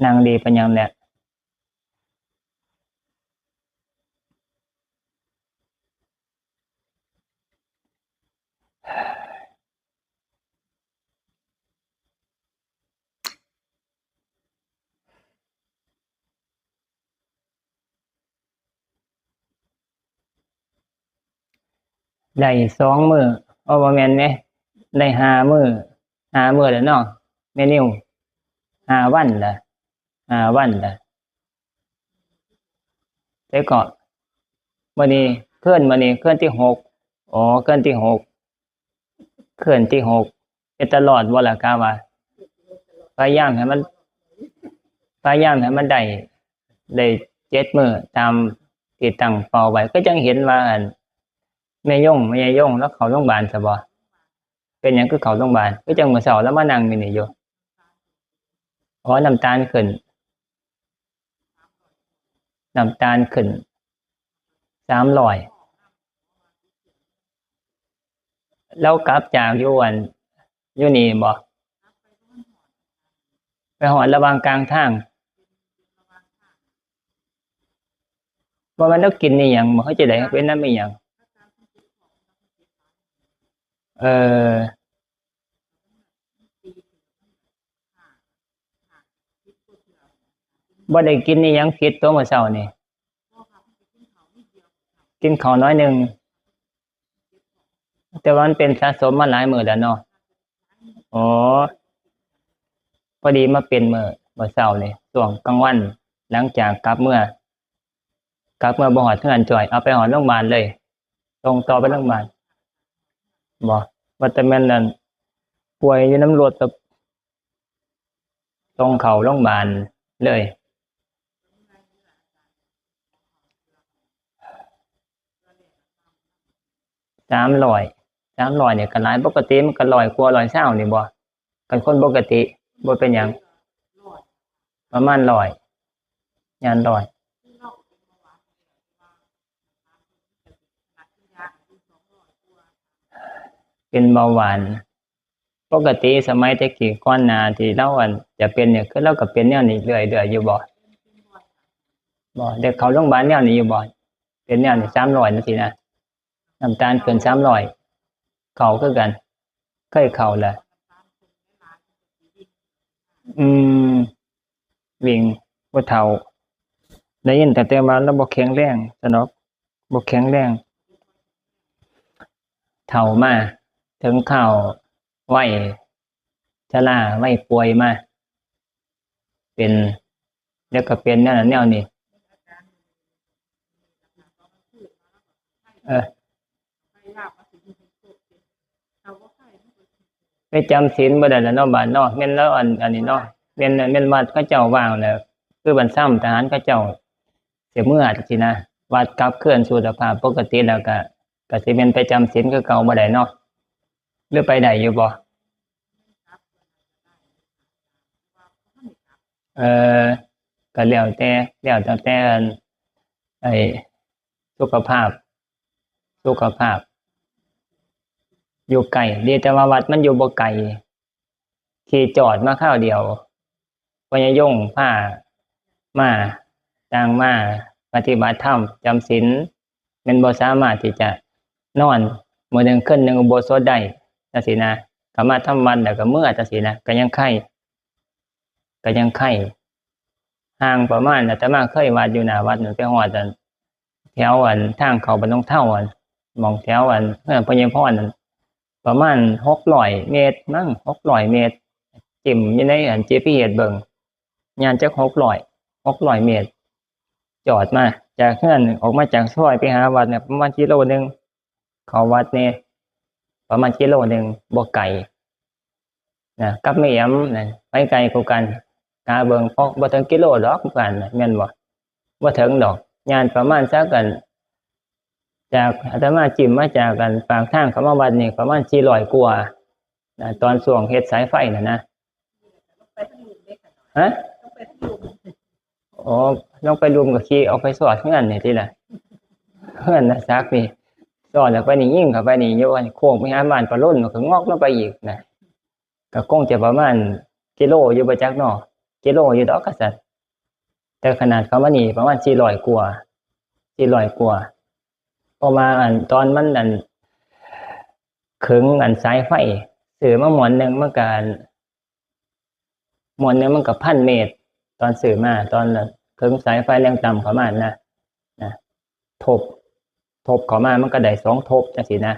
นางดีเป็นยังแหละได้2 มื้อบ่แม่นเด้ได้5 มื้อแล้วเนาะแม่นิว5 วันล่ะ5 วันล่ะแต่ก็มื้อนี้คืนที่6อ๋อคืนที่6คืนที่6เฮ็ดตลอดบ่ล่ะกะว่าพยายามให้มันได้7 มื้อตามที่ตั้งเป้าไว้ก็จังเห็นว่าอั่นแม่ยายงแล้วเข้าโรงบาลซะบ่เป็นหยังคือเข้าโรงบาลคือจังมื้อเช้าแล้วมานั่งอยู่นี่อยู่อ๋อน้ำตาลขึ้น300แล้วกลับจากอยู่อั่นอยู่นี่บ่ไปฮอดระหว่างกลางทางบ่แม่นเรากินอิหยังบ่เฮ็ดจั่งใดเป็นนำอิหยังเออบ่ได้กินอิหยังผิดตัวมื้อเช้านี่กินข้าวน้อยหนึ่งแต่ว่ามันเป็นสะสมมาหลายมื้อแล้วเนาะอ๋อพอดีมาเป็นมื้อเช้านี่ช่วงกลางวันหลังจากกลับเมื่อบ่ฮอดเฮือนจ้อยเอาไปฮอดโรงบาลเลยส่งต่อไปโรงบาลบ่ว่าแต่แม่นอั่นป่วยอยู่นำรถแบบส่งเข้าโรงบาลเลย300เนี่ยก็หลายปกติมันก็100กว่า120นี่บ่คันคนปกติบ่เป็นหยังประมาณ100ย่าน100เป็นเบาหวานปกติสมัยแต่กี้ก่อนหน้าที่เราอั่นจะเป็นเนี่ยคือเราก็เป็นแนวนี้เรื่อยๆอยู่บ่ได้เข้าโรงบาลแนวนี้อยู่บ่เป็นแนวนี้300จังซี่นะน้ำตาลเกิน300เข้าคือกันเคยเข้าแล้วอืมวิ่งผู้เฒ่าได้ยินแต่ว่าเราบ่แข็งแรงซั้นดอกบ่แข็งแรงเฒ่ามาถึงคราววัยชราวัยป่วยมาเป็นแล้วก็เป็นแนวนั้นแนวนี้เออไปจำศีลบ่ได้แล้วเนาะบาดเนาะแม่นแล้วอันนี้เนาะแม่นวัดเขาเจ้าว่างแล้วคือบัดซ้ำทหารเขาเจ้าสิเมื่อจังซี้นะวัดกลับคืนสู่สภาพปกติแล้วก็สิแม่นไปจำศีลคือเก่าบ่ได้เนาะหรือไปได้อยู่บ่เออก็แล้วแต่อันไอ้สุขภาพสุขภาพอยู่ไกลดีแต่ว่าวัดมันอยู่บ่ไกลขี่จอดมาคราวเดียวพ่อยายงพามาต่างมาปฏิบัติธรรมจำศีลแม่นบ่สามารถที่จะนอนมื้อหนึ่งคืนหนึ่งอุโบสถได้จังซี้นะก็มาทำวัดแล้วก็เมื่อจังซี้นะก็ยังไข้ห่างประมาณอาตมาเคยวัดอยู่หน้าวัดนั่นไปฮอดอันแถวอันทางเข้าบ้านหนองเท่าอันหม้องแถวอันเฮือนพ่อใหญ่พรนั่นประมาณ600เมตรมั้ง600เมตรจิ้มอยู่ในอัน GPS เบิ่งย่างจัก600เมตรจอดมาจากเฮือนออกมาจากซอยไปหาวัดเนี่ยประมาณกิโลหนึ่งเข้าวัดนี่ประมาณกิโลหนึ่งบ่ไกลนะกับแม่แอ๋มนั่นไปไกลกว่ากันกาเบิ่งพอบ่ถึงกิโลดอกกันน่ะแม่นบ่ถึงดอกย่างประมาณสักกันจากอาตมาจิ้มมาจากกันปากทางเข้ามาวัดนี่ประมาณ400กว่านะตอนช่วงเฮ็ดสายไฟน่ะนะฮะอ๋อลงไปรุมก็ขี่เอาไปสอดเฮือนนี่ติล่ะเฮือนน่ะซักนี่สอดแล้วไปนี่ยิงเข้าไปนี่อยู่อันโค้งไปหาบ้านปะล้นก็งอกลงไปอีกนะก็คงจะประมาณกิโลอยู่บ่จักเนาะ กิโลอยู่ดอกกษัตริย์แต่ขนาดเขามานี่ประมาณ400 กว่าพอมาตอนมันขึงสายไฟซื้อมาหมวนหนึงมันก็1,000 เมตรตอนซื้อมาตอนขึงสายไฟแรงต่ำเข้ามานะทบเข้ามามันก็ได้2 ทบจังซี่นะ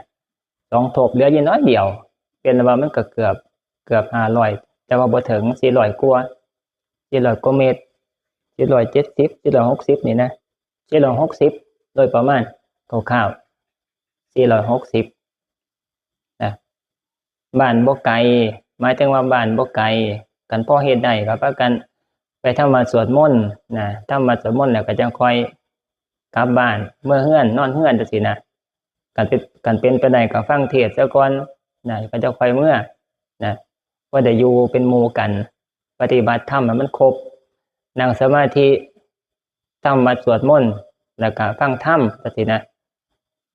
2 ทบเหลืออยู่น้อยเดียวเป็นว่ามันก็เกือบ500แต่ว่าบ่ถึง400 กว่าเมตร470 460นี่นะ460โดยประมาณคร่าวๆ460นะบ้านบ่ไกลหมายถึงว่าบ้านบ่ไกลกันพอเฮ็ดได้ก็พากันไปทำวัดสวดมนต์นะทำวัดสวดมนต์แล้วก็จังค่อยกลับบ้านเมื่อเฮือนนอนเฮือนจังซี่นะกันเป็นไปได้ก็ฟังเทศน์ซะก่อนนะก็จะค่อยเมื่อนะว่าได้อยู่เป็นหมู่กันปฏิบัติธรรมให้มันครบนั่งสมาธิทำวัดสวดมนต์แล้วก็ฟังธรรมจังซี่นะ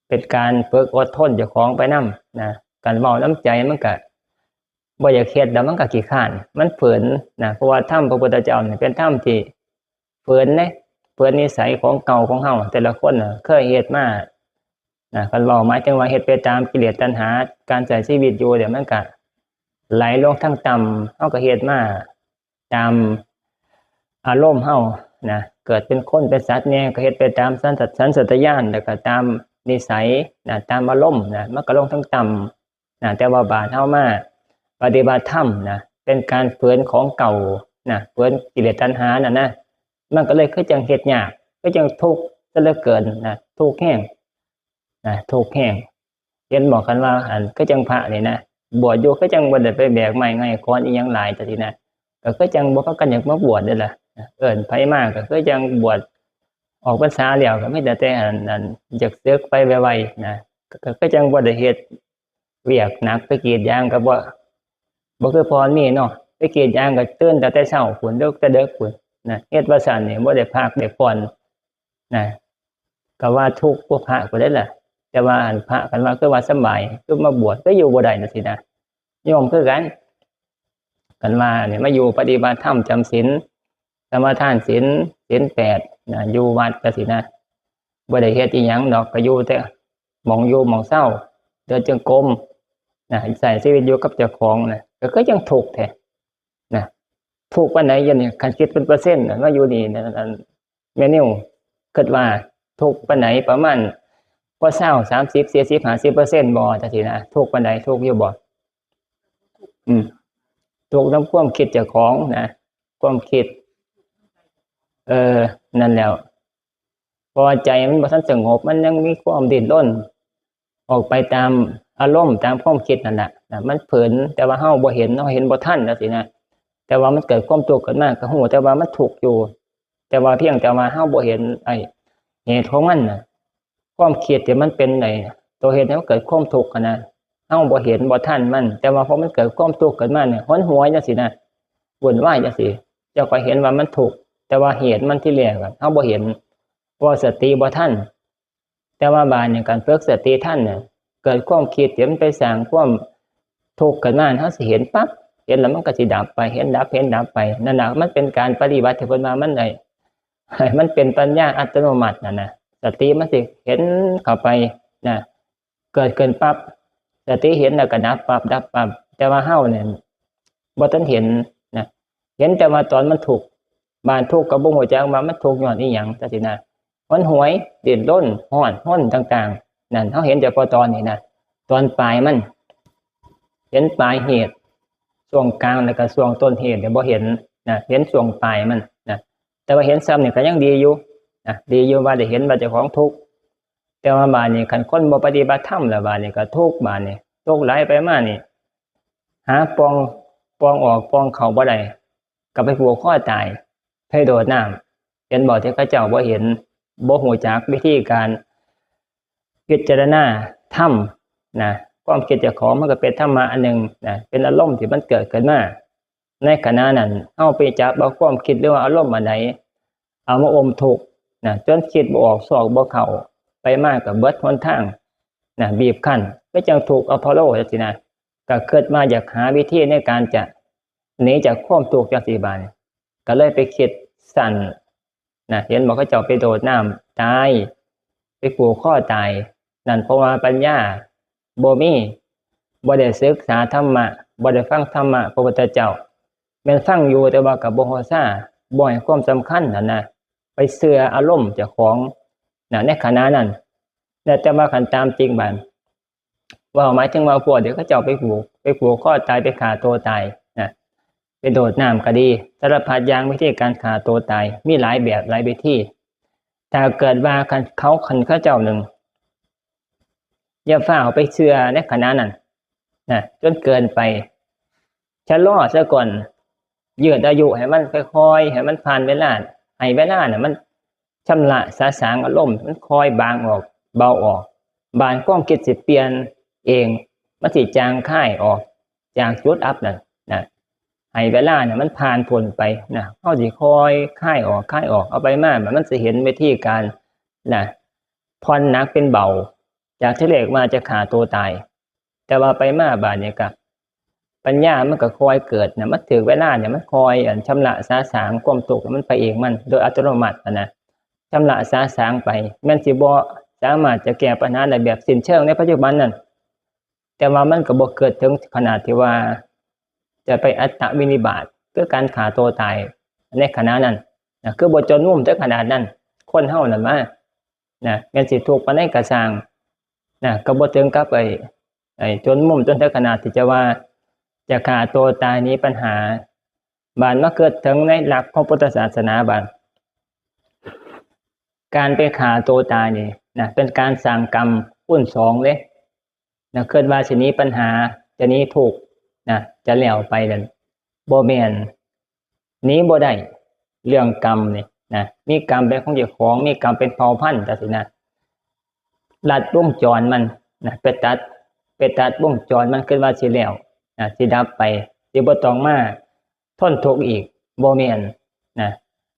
เป็นการฝึกอดทนเจ้าของไปนำนะการเว้าน้ำใจมันก็บ่อยากเฮ็ดแล้วมันก็ขี้คร้านมันฝืนนะเพราะว่าธรรมพระพุทธเจ้าเนี่ยเป็นธรรมที่ฝืนนิสัยของเก่าของเฮาแต่ละคนน่ะเคยเฮ็ดมาคันเว้าหมายถึงว่าเฮ็ดไปตามกิเลสตัณหาการใช้ชีวิตอยู่เดี๋ยวมันก็ไหลลงทางต่ำเฮาก็เฮ็ดมาตามอารมณ์เฮานะเกิดเป็นคนเป็นสัตว์เนี่ยก็เฮ็ดไปตามสัญชาตญาณแล้วก็ตามนิสัยนะตามอารมณ์นะมันก็ลงทางต่ำนะแต่ว่าบาดเฮามาปฏิบัติธรรมนะเป็นการฝืนของเก่านะฝืนกิเลสตัณหานะมันก็เลยคือจังเฮ็ดยากคือจังทุกข์ซะเหลือเกินนะทุกข์แห้งทุกข์แห้งเห็นบอกกันว่าคือจังพระนี่นะบวชอยู่คือจังบ่ได้ไปแบกไม้ไงค้อนอีหยังหลายจังซี่นะก็คือจังบ่พากันอยากมาบวชเด้อล่ะเอิ้นไผมาก็คือจังบวชออกพรรษาแล้วก็มีแต่อยากสึกไปไวๆนะก็คือจังบ่ได้เฮ็ดเวียกหนักไปกรีดยางก็บ่คือพรมีเนาะไปกรีดยางก็ตื่นแต่เช้าพุ่นเลิกแต่ดึกพุ่นนะเฮ็ดว่าซั่นนี่บ่ได้พักได้ผ่อนนะก็ว่าทุกข์ผู้พระก็ได้ล่ะแต่ว่าพระกันว่าคือว่าสบายคือมาบวชก็อยู่บ่ได้จังซี่นะโยมคือกันว่าเนี่ยมาอยู่ปฏิบัติธรรมจำศีลสมาทานศีล8นะอยู่วัดจังซี่นะบ่ได้เฮ็ดอีหยังดอกก็อยู่แต่หม้องอยู่หม้องเช้าเดินจงกรมนะใช้ชีวิตอยู่กับเจ้าของนะก็คือจังทุกข์แท้นะทุกข์ปานใดอย่างนี้คันคิดเป็นเปอร์เซ็นต์ว่าอยู่นี่แม่นิวคิดว่าทุกข์ปานใดประมาณก็เศร้า30 40 50% บ่จังซี่นะทุกข์ปานใดทุกข์อยู่บ่ทุกข์นำความคิดเจ้าของนะความคิดนั่นแล้วเพราะว่าใจมันบ่ทันสงบมันยังมีความดิ้นรนออกไปตามอารมณ์ตามความคิดนั่นน่ะมันเผลอแต่ว่าเฮาบ่เห็นบ่ทันจังซี่นะแต่ว่ามันเกิดความทุกข์ขึ้นมาก็ฮู้แต่ว่ามันทุกข์อยู่แต่ว่าเพียงแต่ว่าเฮาบ่เห็นเหตุของมันน่ะความคิดที่มันเป็นตัวเหตุให้มันเกิดความทุกข์นะเฮาบ่เห็นบ่ทันมันแต่ว่าพอมันเกิดความทุกข์ขึ้นมาเนี่ยหนหวยจังซี่นะวุ่นวายจังซี่เจ้าก็เห็นว่ามันทุกข์แต่ว่าเหตุมันที่แรกเฮาบ่เห็นเพราะสติบ่ทันแต่ว่าบาดนี้การฝึกสติทันเนี่ยเกิดความคิดที่มันไปสร้างความทุกข์ขึ้นมาเฮาสิเห็นปั๊บเห็นแล้วมันก็สิดับไปเห็นดับนั่นน่ะมันเป็นการปฏิบัติที่เพิ่นว่ามันมันเป็นปัญญาอัตโนมัตินะสติมันสิเห็นเข้าไปนะเกิดขึ้นปั๊บสติเห็นแล้วก็ดับปั๊บแต่ว่าเฮาเนี่ยบ่ทันเห็นนะเห็นแต่ว่าตอนมันทุกข์บานทุกข์ก็บ่ฮู้จักว่ามันทุกข์ย้อนอีหยังจังซี่นะมันหวยดิ้นรนฮ้อนห้นต่างๆนั่นเฮาเห็นแต่พอตอนนี้นะตอนปลายมันเห็นปลายเหตุช่วงกลางแล้วก็ช่วงต้นเหตุเนี่ยบ่เห็นนะเห็นช่วงปลายมันนะแต่ว่าเห็นซ้ำนี่ก็ยังดีอยู่ดีอยู่ว่าได้เห็นว่าเจ้าของทุกข์แต่ว่าบาดนี้คันคนบ่ปฏิบัติธรรมแล้วบาดนี้ก็ทุกข์บาดนี้ทุกข์หลายไปมานี่หาปองออกปองเข้าบ่ได้ก็ไปผูกคอตายให้โดดน้ำเห็นบ่ที่เขาเจ้าบ่เห็นบ่ฮู้จักวิธีการพิจารณาธรรมนะความคิดเจ้าของมันก็เป็นธรรมะอันหนึ่งนะเป็นอารมณ์ที่มันเกิดขึ้นมาในขณะนั้นเอาไปจับเอาความคิดหรือว่าอารมณ์อันใดเอามาอมทุกข์นะจนคิดบ่ออกสอกบ่เข้าไปมากกับเบิดหนทางนะบีบคั้นก็จังถูกอพอลโลจังซี่นะก็เกิดมาอยากหาวิธีในการจะหนีจากความทุกข์จังซี่บาด ก็เลยไปคิดสั่นนะเห็นบอกเขาเจ้าไปโดดน้ำตายไปผูกข้อตายนั่นเพราะว่าปัญญาบ่มีบ่ได้ศึกษาธรรมะบ่ได้ฟังธรรมะพระพุทธเจ้าแม่นฟังอยู่แต่ว่าก็บ่ฮู้ซ่าบ่ให้ความสำคัญนั่นนะไปเชื่ออารมณ์เจ้าของนะในขณะนั้นแต่ว่าคันตามจริงบัดว่าหมายถึงว่าพวกเดี๋ยวเขาเจ้าไปผูกข้อตายไปฆ่าตัวตายนะไปโดดน้ำก็ดีสารพัดอย่างวิธีการฆ่าตัวตายมีหลายแบบหลายวิธีถ้าเกิดว่าเขาเจ้าหนึ่งอย่าฝ่าไปเชื่อในขณะนั้นนะจนเกินไปชะลอซะก่อนยืดอายุให้มันค่อยๆให้มันผ่านเวลาให้เวลาเนี่ยมันชำระสาสางอารมณ์มันค่อยบางออกเบาออกบานความคิดสิเปลี่ยนเองมันสิจางค่ายออกจากจุดอัพนั่นนะให้เวลาเนี่ยมันผ่านพ้นไปนะเฮาสิค่อยค่ายออกเอาไปมามันสิเห็นวิธีการนะผ่อนหนักเป็นเบาจากที่แรกมาจะฆ่าตัวตายแต่ว่าไปมาบาดเนี่ยก็ปัญญามันก็คอยเกิดนะมันถึงเวลาเนี่ยมันคอยชำระสาสางความทุกข์มันไปเองมันโดยอัตโนมัตินะชำระสาสางไปแม้นสิบ่สามารถจะแก้ปัญหาได้แบบสิ้นเชิงในปัจจุบันนั้นแต่ว่ามันก็บ่เกิดถึงขนาดที่ว่าจะไปอัตตวินิบาตคือการฆ่าตัวตายในขณะนั้นนะคือบ่จนมุมถึงขนาดนั้นคนเฮานั่นมานะแม้นสิทุกข์ปานใดก็สร้างนะก็บ่ถึงกับจนมุมจนถึงขนาดที่จะว่าจะฆ่าตัวตายนี้ปัญหาบานมาเกิดถึงในหลักของพุทธศาสนาบานการไปฆ่าตัวตายนี่นะเป็นการสร้างกรรมคูณ2เลยนะเกิดว่าสินี้ปัญหาจะนี้ถูกนะจะแล้วไปนั่นบ่แม่นหนีบ่ได้เรื่องกรรมนี่นะมีกรรมเป็นของเจ้าของมีกรรมเป็นเผ่าพันธุ์จังซี่นะลัดวงจรมันนะไปตัดวงจรมันขึ้นว่าสิแล้วนะสิดับไปสิบ่ต้องมาทนทุกข์อีกบ่แม่นนะ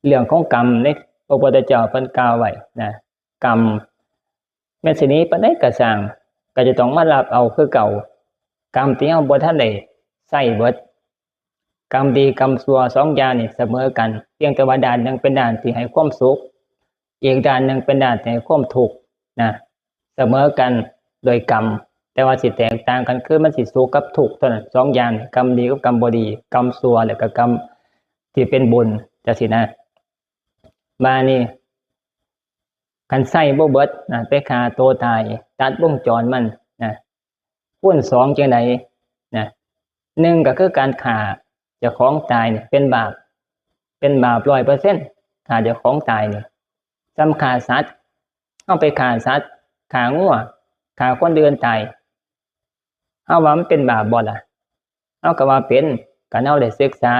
เรื่องของกรรมในพระพุทธเจ้าเพิ่นกล่าวไว้นะกรรมแม้สินี้ปานใดก็สร้างก็จะต้องมารับเอาคือเก่ากรรมที่เฮาบ่ทันได้ใช้เบิดกรรมดีกรรมชั่ว2อย่างนี่เสมอกันเพียงแต่ว่าด้านหนึ่งเป็นด้านที่ให้ความสุขอีกด้านหนึ่งเป็นด้านที่ให้ความทุกข์นะเสมอกันโดยกรรมแต่ว่าสิแตกต่างกันคือมันสิสุขกับทุกข์เท่านั้น2อย่างกรรมดีกับกรรมบ่ดีกรรมชั่วแล้วก็กรรมที่เป็นบุญจังซี่นะมานี่คันใช้บ่เบิดนะไปฆ่าตัวตายตัดวงจรมันนะคูณ2จังได๋นะ1ก็คือการฆ่าเจ้าของตายนี่เป็นบาป 100% ฆ่าเจ้าของตายนี่ซ้ำฆ่าสัตว์เฮาไปฆ่าสัตว์ฆ่างัวฆ่าคนอื่นตายเฮาว่ามันเป็นบาปบ่ล่ะเฮาก็ว่าเป็นก็เฮาได้ศึกษา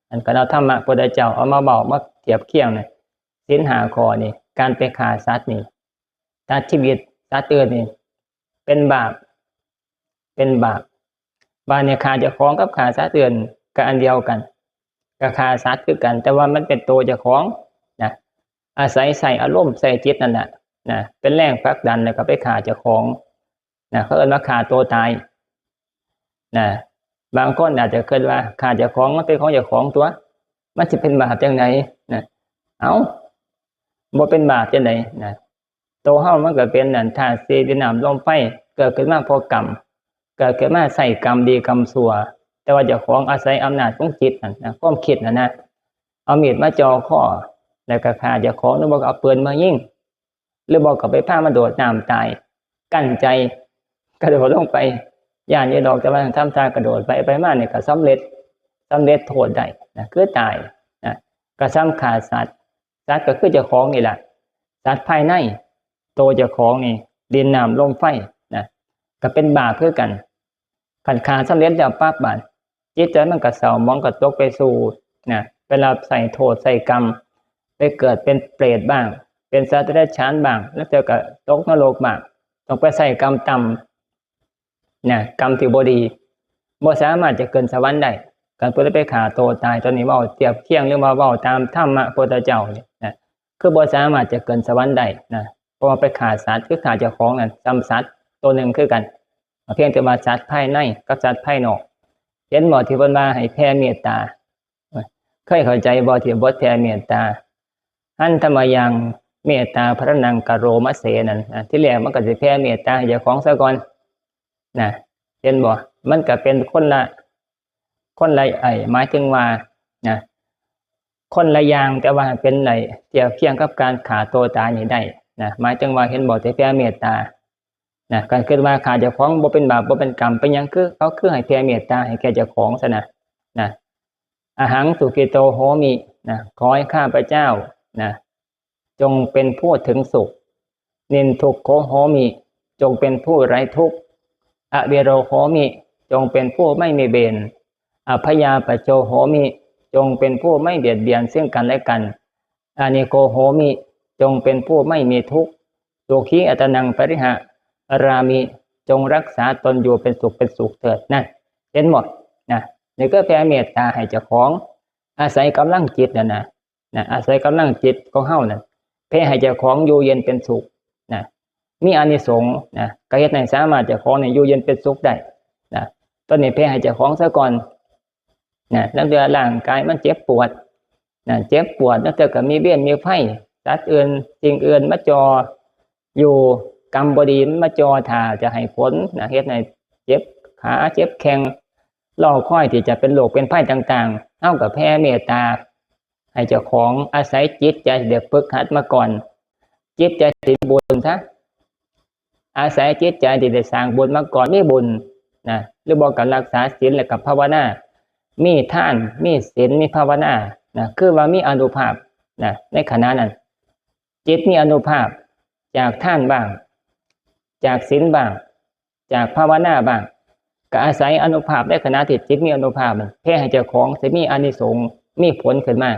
อันก็เอาธรรมะพุทธเจ้าเอามาเว้ามาเทียบเคียงนี่ศีล5ข้อนี่การไปฆ่าสัตว์นี่ตัดชีวิตสัตว์อื่นนี่เป็นบาปบาปเนี่ยฆ่าเจ้าของกับฆ่าสัตว์อื่นก็อันเดียวกันก็ฆ่าสัตว์คือกันแต่ว่ามันเป็นตัวเจ้าของนะอาศัยใส่อารมณ์ใส่จิตนั่นน่ะนะเป็นแรงผลักดันแล้วก็ไปฆ่าเจ้าของนะเขาเอิ้นว่าฆ่าตัวตายนะบางคนอาจจะคิดว่าฆ่าเจ้าของมันเป็นของเจ้าของตัวมันสิเป็นบาปจังได๋นะเอ้าบ่เป็นบาปจังได๋นะตัวเฮามันก็เป็นธาตุสี่ดินน้ำลมไฟเกิดขึ้นมาเพราะกรรมเกิดขึ้นมาใส่กรรมดีกรรมชั่วแต่ว่าเจ้าของอาศัยอำนาจของจิตนั่นนะความคิดนั่นนะเอามีดมาจ่อคอแล้วก็ฆ่าเจ้าของหรือบ่ก็เอาปืนมายิงหรือบ่ก็ไปพามาโดดน้ำตายกั้นใจกระโดดลงไปย่านอยู่ดอกแต่ว่าทำท่ากระโดดไปมานี่ก็สำเร็จโทษได้นะคือตายนะก็ซ้ำฆ่าสัตว์ก็คือเจ้าของนี่แหละสัตว์ภายในตัวเจ้าของนี่ดินน้ำลมไฟนะก็เป็นบาปคือกันขันฆ่าสำเร็จแล้วปั๊บบาดจิตใจมันก็เศร้าหมองก็ตกไปสู่นะไปรับใส่โทษใส่กรรมไปเกิดเป็นเปรตบ้างเป็นสัตว์เดรัจฉานบ้างแล้วเจอก็ตกนรกบ้างต้องไปใส่กรรมต่ำนะกรรมที่บ่ดีบ่สามารถจะเกินสวรรค์ได้การเพื่อไปฆ่าตัวตายตอนนี้เว้าเทียบเคียงหรือว่าเว้าตามธรรมะพุทธเจ้านี่นะคือบ่สามารถจะเกินสวรรค์ได้นะเพราะว่าไปฆ่าสัตว์คือฆ่าเจ้าของนั่นซ้ำสัตว์ตัวหนึ่งคือกันเพียงแต่ว่าสัตว์ภายในกับสัตว์ภายนอกเห็นหมอที่เพิ่นว่าให้แผ่เมตตา เคยเข้าใจบ่ที่บทแผ่เมตตาหันธรรมยังเมตตาพระนังกโรมะเสนั่นที่แรกมันก็สิแผ่เมตตาให้เจ้าของซะก่อนนะเห็นบ่มันก็เป็นคนละหมายถึงว่านะคนละอย่างแต่ว่าเป็นเทียบเคียงกับการฆ่าตัวตายนี่ได้นะหมายถึงว่าเห็นบ่ที่แผ่เมตตานะการคิดว่าฆ่าเจ้าของบ่เป็นบาปบ่เป็นกรรมเป็นหยังคือเขาคือให้แผ่เมตตาให้แก่เจ้าของซะนะอหังสุกิโตโหมินะขอให้ข้าพเจ้านะจงเป็นผู้ถึงสุขนินทุกโขโหมิจงเป็นผู้ไร้ทุกข์อเวโรโหมิจงเป็นผู้ไม่มีเวรอภยาปโจโหมิจงเป็นผู้ไม่เบียดเบียนซึ่งกันและกันอานิโกโหมิจงเป็นผู้ไม่มีทุกข์สุขีอัตนังปริหะรามิจงรักษาตนอยู่เป็นสุขเถิดนั่นเห็นหมดนะนี่ก็แผ่เมตตาให้เจ้าของอาศัยกำลังจิตนะอาศัยกำลังจิตของเฮานั่นแผ่ให้เจ้าของอยู่เย็นเป็นสุขนะมีอานิสงส์นะก็เฮ็ดให้สามารถเจ้าของเนี่ยอยู่เย็นเป็นสุขได้นะตอนนี้แผ่ให้เจ้าของซะก่อนนะแล้วเดือร่างกายมันเจ็บปวดนะเจ็บปวดแล้วเธอก็มีเบี้ยมีไฟสัตว์อื่นสิ่งอื่นมาจออยู่กรรมบดีมาจอท่าจะให้ผลนะเฮ็ดให้เจ็บขาเจ็บแข้งรอค่อยที่จะเป็นโรคเป็นภัยต่างๆเท่ากับแผ่เมตตาให้เจ้าของอาศัยจิตใจเด็กฝึกหัดมาก่อนจิตใจที่บุญซะอาศัยจิตใจที่ได้สร้างบุญมาก่อนมีบุญนะหรือบอกกับรักษาศีลและกับภาวนามีทานมีศีลมีภาวนานะคือว่ามีอานุภาพนะในขณะนั้นจิตมีอานุภาพจากทานบ้างจากศีลบ้างจากภาวนาบ้างก็อาศัยอานุภาพในขณะที่จิตมีอานุภาพแผ่ให้เจ้าของจะมีอานิสงส์มีผลขึ้นมา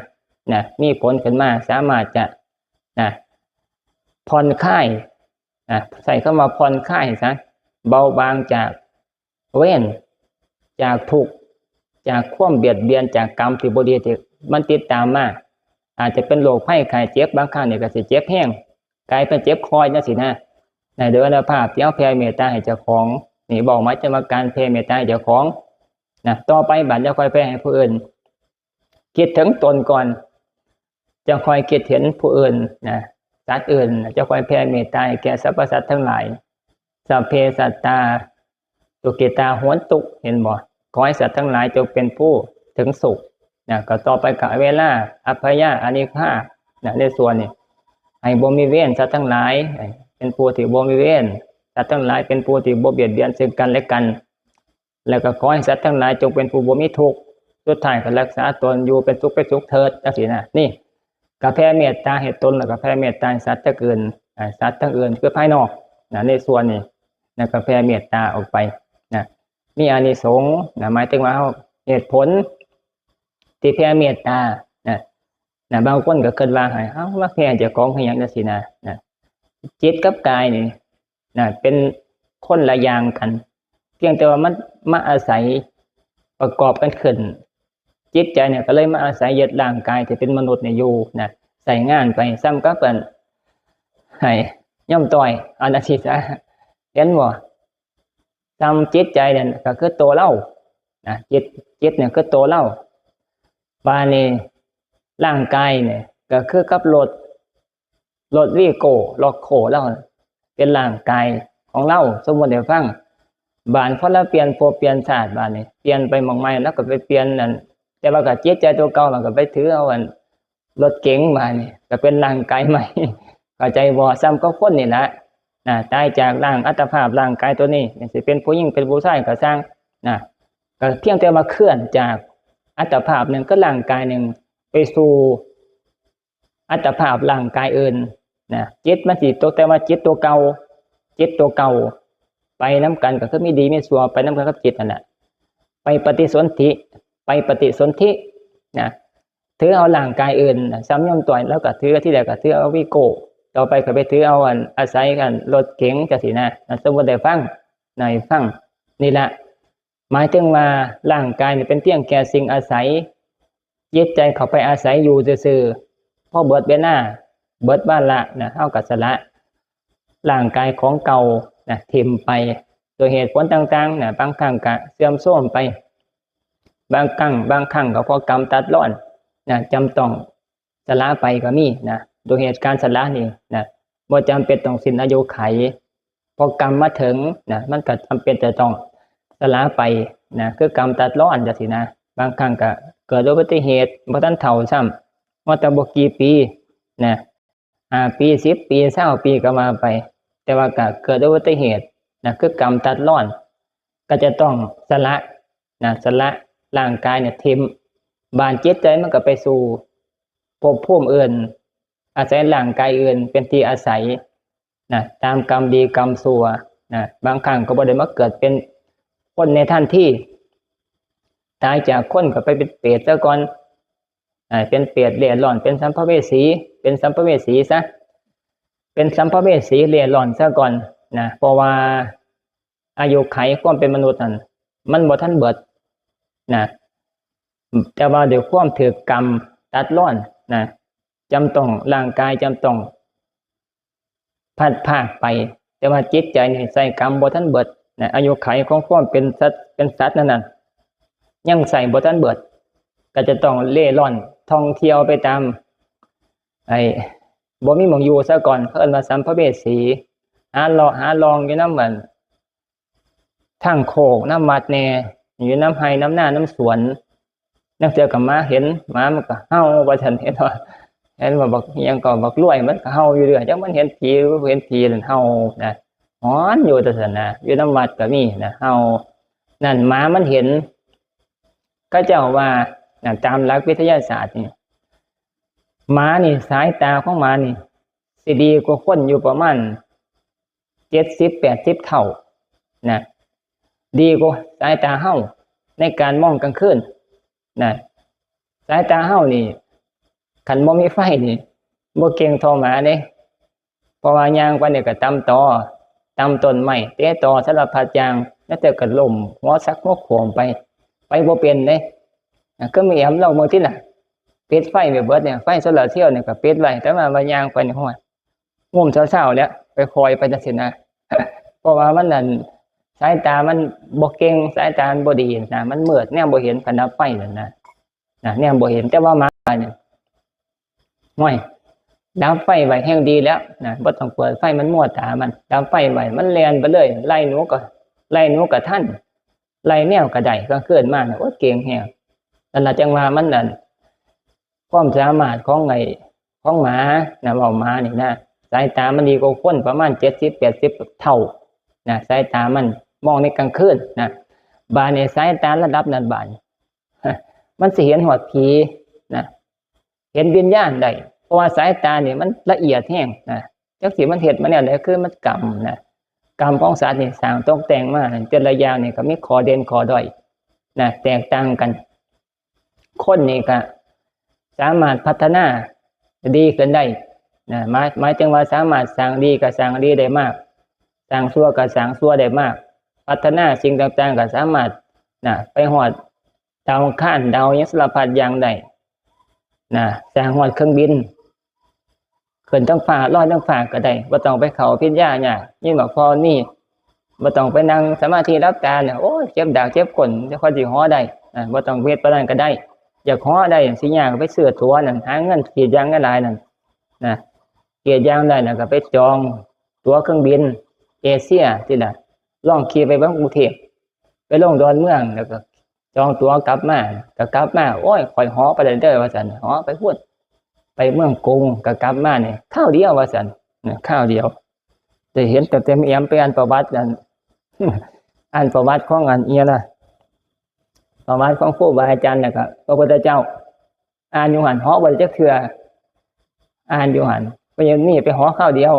นะมีผลขึ้นมาสามารถจะนะผ่อนคลายนะใส่เข้ามาผ่อนคลายซะเบาบางจากเว้นจากทุกข์จากความเบียดเบียนจากกรรมที่บ่ดีที่มันติดตามมาอาจจะเป็นโรคภัยไข้เจ็บบางครั้งเนี่ยก็สิเจ็บแห้งกลายเป็นเจ็บคอจังซี่นะในโดยอนุภาพที่เอาแผ่เมตตาให้เจ้าของนี่บอกมาจะมาการแผ่เมตตาให้เจ้าของนะต่อไปบัดจะค่อยแผ่ให้ผู้อื่นคิดถึงตนก่อนจะค่อยคิดเห็นผู้อื่นนะสัตว์อื่นจะค่อยแผ่เมตตาให้แก่สรรพสัตว์ทั้งหลายสัพเพสัตตาตุกิตาโหนตุเห็นบ่ขอให้สัตว์ทั้งหลายจงเป็นผู้ถึงสุขนะก็ต่อไปกับเวลาอภัยอานิฆานะในส่วนนี้ให้บ่มีเวรสัตว์ทั้งหลายเป็นผู้ที่บ่มีเวรสัตว์ทั้งหลายเป็นผู้ที่บ่เบียดเบียนซึ่งกันและกันแล้วก็ขอให้สัตว์ทั้งหลายจงเป็นผู้บ่มีทุกข์สุดท้ายก็รักษาตนอยู่เป็นสุขเถิดจังซี่นะนี่ก็แผ่เมตตาให้ตนแล้วก็แผ่เมตตาให้สัตว์ทั้งอื่นสัตว์ทั้งอื่นคือภายนอกนะในส่วนนี้นะก็แผ่เมตตาออกไปนะมีอานิสงส์นะหมายถึงว่าเหตุผลที่แผ่เมตตานะบางคนก็คิดว่าให้ว่าแผ่เจ้าของให้หยังจังซี่นะจิตกับกายนี่นะเป็นคนละอย่างกันเพียงแต่ว่ามันมาอาศัยประกอบกันขึ้นจิตใจเนี่ยก็เลยมาอาศัยยึดร่างกายที่เป็นมนุษย์เนี่ยอยู่นะใส่งานไปซ้ำกับเป็นให้ย่อมต่อยอันนั้นสิซะเห็นบ่ทำจิตใจเนี่ยก็คือตัวเรานะจิตเนี่ยคือตัวเราบานี้ร่างกายเนี่ยก็คือกับรถวีโก้รถโคเราเป็นร่างกายของเราสมมุติให้ฟังบานพอเราเปลี่ยนภพเปลี่ยนชาติบานนี้เปลี่ยนไปหม่องใหม่แล้วก็ไปเปลี่ยนนั่นแต่ว่าก็จิตใจตัวเก่ามันก็ไปถือเอาอันรถเก๋งมานี่ก็เป็นร่างกายใหม่เข้าใจบ่ซ้ำก็คนนี่นะตายจากร่างอัตภาพร่างกายตัวนี้สิเป็นผู้หญิงเป็นผู้ชายก็สร้างก็เพียงแต่มาเคลื่อนจากอัตภาพหนึ่งก็ร่างกายหนึ่งไปสู่อัตภาพร่างกายอื่นจิตมันสิตัวแต่ว่าจิตตัวเก่าไปน้ำกันก็คือมีดีมีชั่วไปน้ำกันกับจิตนั่นแหละไปปฏิสนธิถือเอาร่างกายอื่นซ้ำย่อมต่อยแล้วก็ถือที่ใดก็ถือเอาวิโก้ต่อไปก็ไปถือเอาอาศัยกันรถเก๋งจังซี่นะสมมุติได้ฟังนี่แหละหมายถึงว่าร่างกายนี่เป็นเพียงแค่สิ่งอาศัยจิตใจเข้าไปอาศัยอยู่ซื่อๆพอเบิดเวลาเบิดวาระเฮาก็สละร่างกายของเก่าทิ่มไปโดยเหตุผลต่างๆบางครั้งก็เสื่อมโทรมไปบางครั้งก็เพราะกรรมตัดรอน นะจำต้องสละไปก็มีนะโดยเหตุการณ์สละนี่นะบ่จำเป็นต้องสิ้นอายุไขพอกรรมมาถึงนะมันก็จำเป็นจะต้องสละไปนะคือกรรมตัดรอนจังซี่นะบางครั้งก็เกิดอุบัติเหตุบ่ทันเฒ่าซ้ำว่าแต่บ่กี่ปีนะปี10ปี20ปีก็มาไป แต่ว่าก็เกิดอุบัติเหตุนะคือกรรมตัดรอนก็จะต้องสละนะสละร่างกายเนี่ยทิ่มบ้านจิตใจมันก็ไปสู่ภพภูมิอื่นอาศัยร่างกายอื่นเป็นที่อาศัยนะตามกรรมดีกรรมชั่วนะบางครั้งก็บ่ได้มาเกิดเป็นคนในทันทีตายจากคนก็ไปเป็นเปรตซะก่อนเป็นเปรตเร่ร่อนเป็นสัมภเวสีเป็นสัมภเวสีซะเป็นสัมภเวสีเร่ร่อนซะก่อนนะเพราะว่าอายุไขความเป็นมนุษย์นั้นมันบ่ทันเบิดนะแต่ว่าด้วยความถูกกรรมตัดรอนนะจำต้องร่างกายจำต้องพัดพากไปแต่ว่าจิตใจนี่ใส่กรรมบ่ทันเบิดนะอายุไขของความเป็นสัตว์นั่นน่ะยังใส่บ่ทันเบิดก็จะต้องเล่ร่อนท่องเที่ยวไปตามบ่มีหม้องอยู่ซะก่อนเอิ้นว่าสัมภเวสีหาลองอยู่นำเหมือนทางโคกน้ำวัดแน่อยู่น้ำไห้น้ำหน้าน้ำสวนนักเจอกับม้าเห็นม้ามันก็เห่าว่าฉันเห็นว่าบักยังก็บักรวยมันก็เห่าอยู่เรื่อยจังมันเห็นผีนั่นเห่านะฮ้อนอยู่แต่ซั่นนะอยู่น้ำวัดก็มีนะเห่านั่นม้ามันเห็นก็เจ้าว่าตามหลักวิทยาศาสตร์นี่ม้านี่สายตาของม้านี่สิดีกว่าคนอยู่ประมาณ70-80เท่านะดีกว่าสายตาเฮาในการมองกลางคืนนะสายตาเฮานี่คันบ่มีไฟนี่บ่เก่งเท่าหมาเด้เพราะว่าย่างไปนี่ก็ตำตอตำต้นไม้เตะตอสารพัดอย่างแล้วแต่ก็ล้มหัวซักหัวโขมไปบ่เป็นเด้ก็มีแอมเราเมื่อที่น่ะปิดไฟไปเบิดเนี่ยไฟโซลาร์เซลล์เนี่ยก็ปิดไว้แต่ว่าย่างไปนี่ฮ้อยงุ่มเช้าๆแล้วไปคอยไปจังซี่นะเพราะว่ามันนั่นสายตามันบ่เก่งสายตามันบ่ดีนะมันมืดแนมบ่เห็นพนับไฟนั่นนะแนมบ่เห็นแต่ว่ามาเนี่ยห้วยดับไฟไว้แห่งดีแล้วนะบ่ต้องเปิดไฟมันมั่วตามันดับไฟไว้มันแล่นไปเลยไล่หนูก็ทันไล่แนวก็ได้ก็เกิดมาโอ้เก่งแฮงนั่นล่ะจังว่ามันนั่นความสามารถของหมานะเว้าหมานี่นะสายตามันดีกว่าคนประมาณ70-80เท่านะสายตามันมองในกลางคืนนะบาดนี้สายตาระดับนั้นบาดมันสิเห็นฮอดผีนะเห็นวิญญาณได้เพราะว่าสายตานี่มันละเอียดแฮงนะจักสิมันเฮ็ดมาแนวใดคือมันกรรมนะกรรมของสัตว์นี่สร้างตกแต่งมาแต่ละอย่างนี่ก็มีข้อเด่นข้อด้อยนะแตกต่างกันคนนี่ก็สามารถพัฒนาดีขึ้นได้นะหมายถึงว่าสามารถสร้างดีก็สร้างดีได้มากสร้างชั่วก็สร้างชั่วได้มากพัฒนาสิ่งต่างๆก็สามารถไปฮอดดาวอังคารดาวหยังสารพัดอย่างได้สร้างฮอดเครื่องบินขึ้นทั้งฟ้าลอยทั้งฟ้าก็ได้บ่ต้องไปเข้าพิญญาหยังยิ่งบอกพอนี่บ่ต้องไปนั่งสมาธิรับตาเนี่ยโอ้ยเจ็บดากเจ็บก้นจะค่อยสิฮ้อได้บ่ต้องเวทปานนั้นก็ได้อยากฮ้อได้สิยากก็ไปซื้อตั๋วนั่นหาเงินกรีดยางหลายๆนั่นกรีดยางได้ก็ไปจองตั๋วเครื่องบินเอเชียที่ล่ะลองขี่ไปเบิ่งกรุงเทพไปลงดอนเมืองแล้วก็จองตั๋วกลับมาโอ้ยข่อยฮ้อไปได้เด้อว่าซั่นฮ้อไปพูดไปเมืองกรุงก็กลับมานี่คราวเดียวว่าซั่นคราวเดียวได้เห็นแต่เต็มเอี่ยมไปอ่านประวัตินั่น อ่านประวัติของอันเอียล่ะประวัติของครูบาอาจารย์น่ะก็พระพุทธเจ้าอ่านอยู่หั่นฮ้อบ่ได้จักเทื่ออ่านอยู่หั่นไปอย่างนี้ไปฮ้อคราวเดียว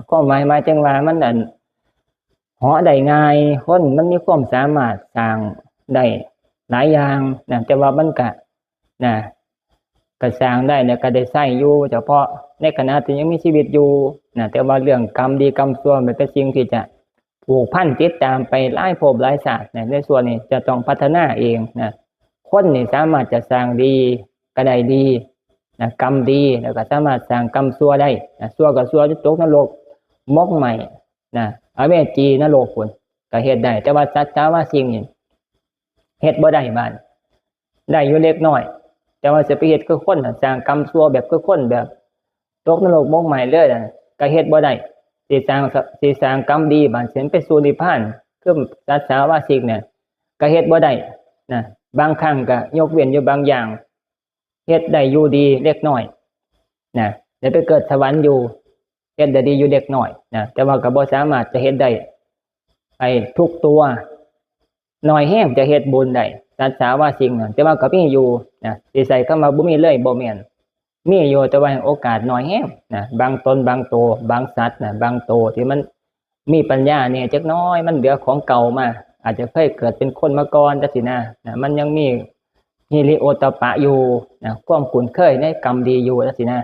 ก็หมายถึงว่ามันนั่นฮ้อได้ง่ายคนมันมีความสามารถสร้างได้หลายอย่างแต่ว่ามันก็สร้างได้ก็ได้ใช้อยู่เฉพาะในขณะที่ยังมีชีวิตอยู่แต่ว่าเรื่องกรรมดีกรรมชั่วมันเป็นสิ่งที่จะผูกพันติดตามไปหลายภพหลายชาติในส่วนนี้จะต้องพัฒนาเองคนนี่สามารถจะสร้างดีก็ได้ดีกรรมดีแล้วก็สามารถสร้างกรรมชั่วได้ชั่วก็ชั่วจะตกนรกมกใหม่อเวจีนรกพุ่นก็เฮ็ดได้แต่ว่าสัจจาว่าสิ่งนี้เฮ็ดบ่ได้บ้านได้อยู่เล็กน้อย แต่ว่าจะไปเฮ็ดคือคนน่ะสร้างกรรมชั่วแบบคือคนแบบตกนรกมกไหม้เลยน่ะก็เฮ็ดบ่ได้สิสร้างกรรมดีบัดสิไปสู่นิพพานคือสัจจาวาสิกเนี่ยก็เฮ็ดบ่ได้นะบางครั้งก็ยกเว้นอยู่บางอย่างเฮ็ดได้อยู่ดีเล็กน้อยนะได้ไปเกิดสวรรค์อยู่เฮ็ดได้ดีอยู่เล็กน้อยนะแต่ว่าก็บ่สามารถจะเฮ็ดได้ไอ้ทุกตัวน้อยแห้งจะเฮ็ดบุญได้สัจจาวาสิกน่ะแต่ว่าก็มีอยู่นะสิใส่คำว่าบ่มีเลยบ่แม่นมีอยู่แต่ว่าโอกาสน้อยแห้งนะบางตนบางตัวบางสัตว์นะบางตัวที่มันมีปัญญาเนี่ยจักน้อยมันเหลือของเก่ามาอาจจะเคยเกิดเป็นคนมาก่อนจังซี่นะมันยังมีฮิริโอตปปะอยู่นะความคุ้นเคยในกรรมดีอยู่จังซี่นะ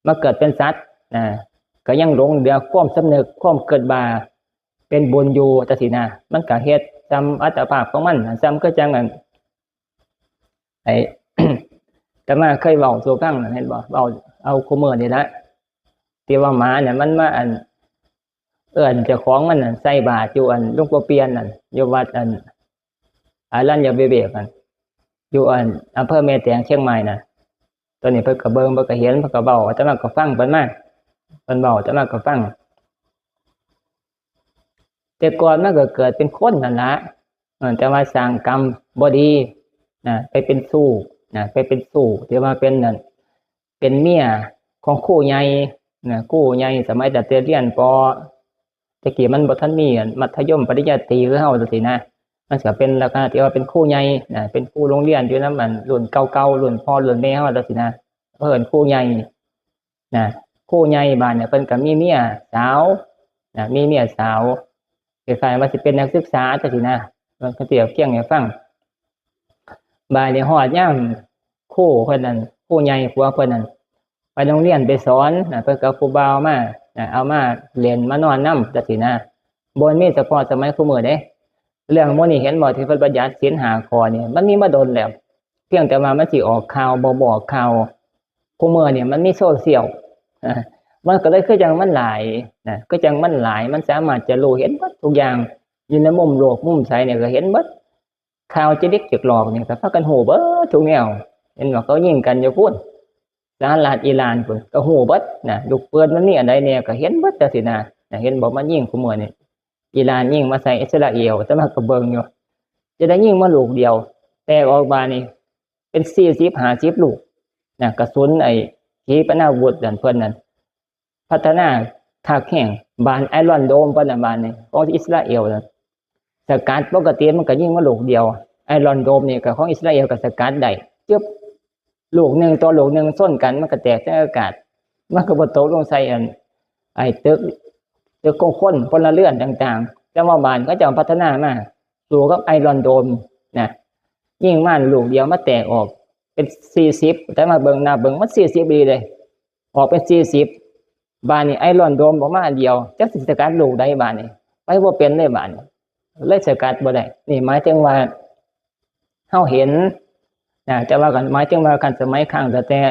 มาเกิดเป็นสัตว์นะก็ยังหลงเหลือความสำนึกความเกิดบาเป็นบุญอยู่จังซี่นะมันก็เฮ็ดจำอัตภาพของมันจำก็จังนั้นไอ้ แต่มาเคยเว้าสู่ฟังเห็นบ่เว้าเอาคุมื้อนี่ละที่ว่าหมาเนี่ยมันมาเอิ้นเจ้าของมันน่ะใส่บาตรอยู่หลวงปู่เปียนนั่นอยู่วัดอารัญญเวกนั่นอยู่อำเภอแม่แตงเชียงใหม่น่ะตอนนี้เพิ่นก็เบิ่งเพิ่นก็เห็นเพิ่นก็เว้าอาตมาก็ฟังเพิ่นมาเพิ่นเว้าอาตมาก็ฟังแต่ก่อนมันก็เกิดเป็นคนนั่นล่ะแต่ว่าสร้างกรรมบ่ดีนะไปเป็นสู้นะไปเป็นสู้ที่ว่าเป็นนั่นเป็นเมียของครูใหญ่นะครูใหญ่สมัยแต่เรียนป.ตะกี้มันบ่ทันมีมัธยมปริญญาตรีคือเฮาจังซี่นะมันก็เป็นลักษณะที่ว่าเป็นครูใหญ่นะเป็นครูโรงเรียนอยู่นำรุ่นเก่าๆรุ่นพ่อรุ่นแม่เฮาจังซี่นะเพิ่นครูใหญ่นะครูใหญ่บ้านเนี่ยเพิ่นก็มีเมียสาวนะมีเมียสาวคล้ายๆว่าสิเป็นนักศึกษาจังซี่นะมันก็เปรียบเทียบให้ฟังบ้านนี่ฮอดยามครูเพิ่นนั่นครูใหญ่ผัวเพิ่นนั่นไปโรงเรียนไปสอนนะเพิ่นก็ผู้บ่าวมาเอามาเรียนมานอนนำจังซี่นะบ่มีเฉพาะสมัยคุมื้อเด้เรื่องหมู่นี้เห็นบ่ที่เพิ่นบัญญัติศีล5ข้อนี่มันมีมาดนแล้วเพียงแต่ว่ามันสิออกข่าวบ่บอกข่าวคุมื้อนี่มันมีโซเชียลมันก็เลยคือจังมันหลายนะคือจังมันหลายมันสามารถจะรู้เห็นหมดทุกอย่างอยู่ในมุมโลกมุมไสเนี่ยก็เห็นหมดข่าวจิกจิกหลอกนี่ก็พากันฮู้เบิดทุกแนวเห็นว่าเขายิงกันอยู่พุ่นสหรัฐอิหร่านพุ่นก็ฮู้เบิดนะลูกปืนมันมีอันใดแน่ก็เห็นเบิดจังซี่นะเห็นบ่มันยิงคุมื้อนี่อิหร่านยิงมาใส่อิสราเอลแต่มาก็เบิ่งอยู่จะได้ยิงมาลูกเดียวแต่ออกมานี่เป็น40 50ลูกนะกระสุนไอ้ขีปนาวุธนั่นเพิ่นนั่นพัฒนาคักแห่งบ้านไอรอนโดมเพิ่นน่ะบ้านนี่ของอิสราเอลนั่นสกัดปกติมันก็ยิงมาลูกเดียวไอรอนโดมนี่ก็ของอิสราเอลก็สกัดได้จึ๊บลูกนึงต่อลูกนึงส้นกันมันก็แตกในอากาศมันก็บ่ตกลงใส่ไอ้ตึกคนพลเรือนต่างๆแต่ว่าบ้านก็จะพัฒนามาสู่กับไอรอนโดมนะยิงมาลูกเดียวมาแตกออกเป็น40แต่มาเบิ่งหน้าเบิ่งมัน40ดีเลยออกเป็น40บ้านนี้ไอรอนโดมออกมาอันเดียวจักสิสกัดลูกใดบ้านนี้ไปบ่เป็นเลยบ้านนี้เลยสกัดบ่ได้นี่หมายถึงว่าเฮาเห็นนะแต่ว่ากันหมายถึงว่ากันสมัยครั้งแต่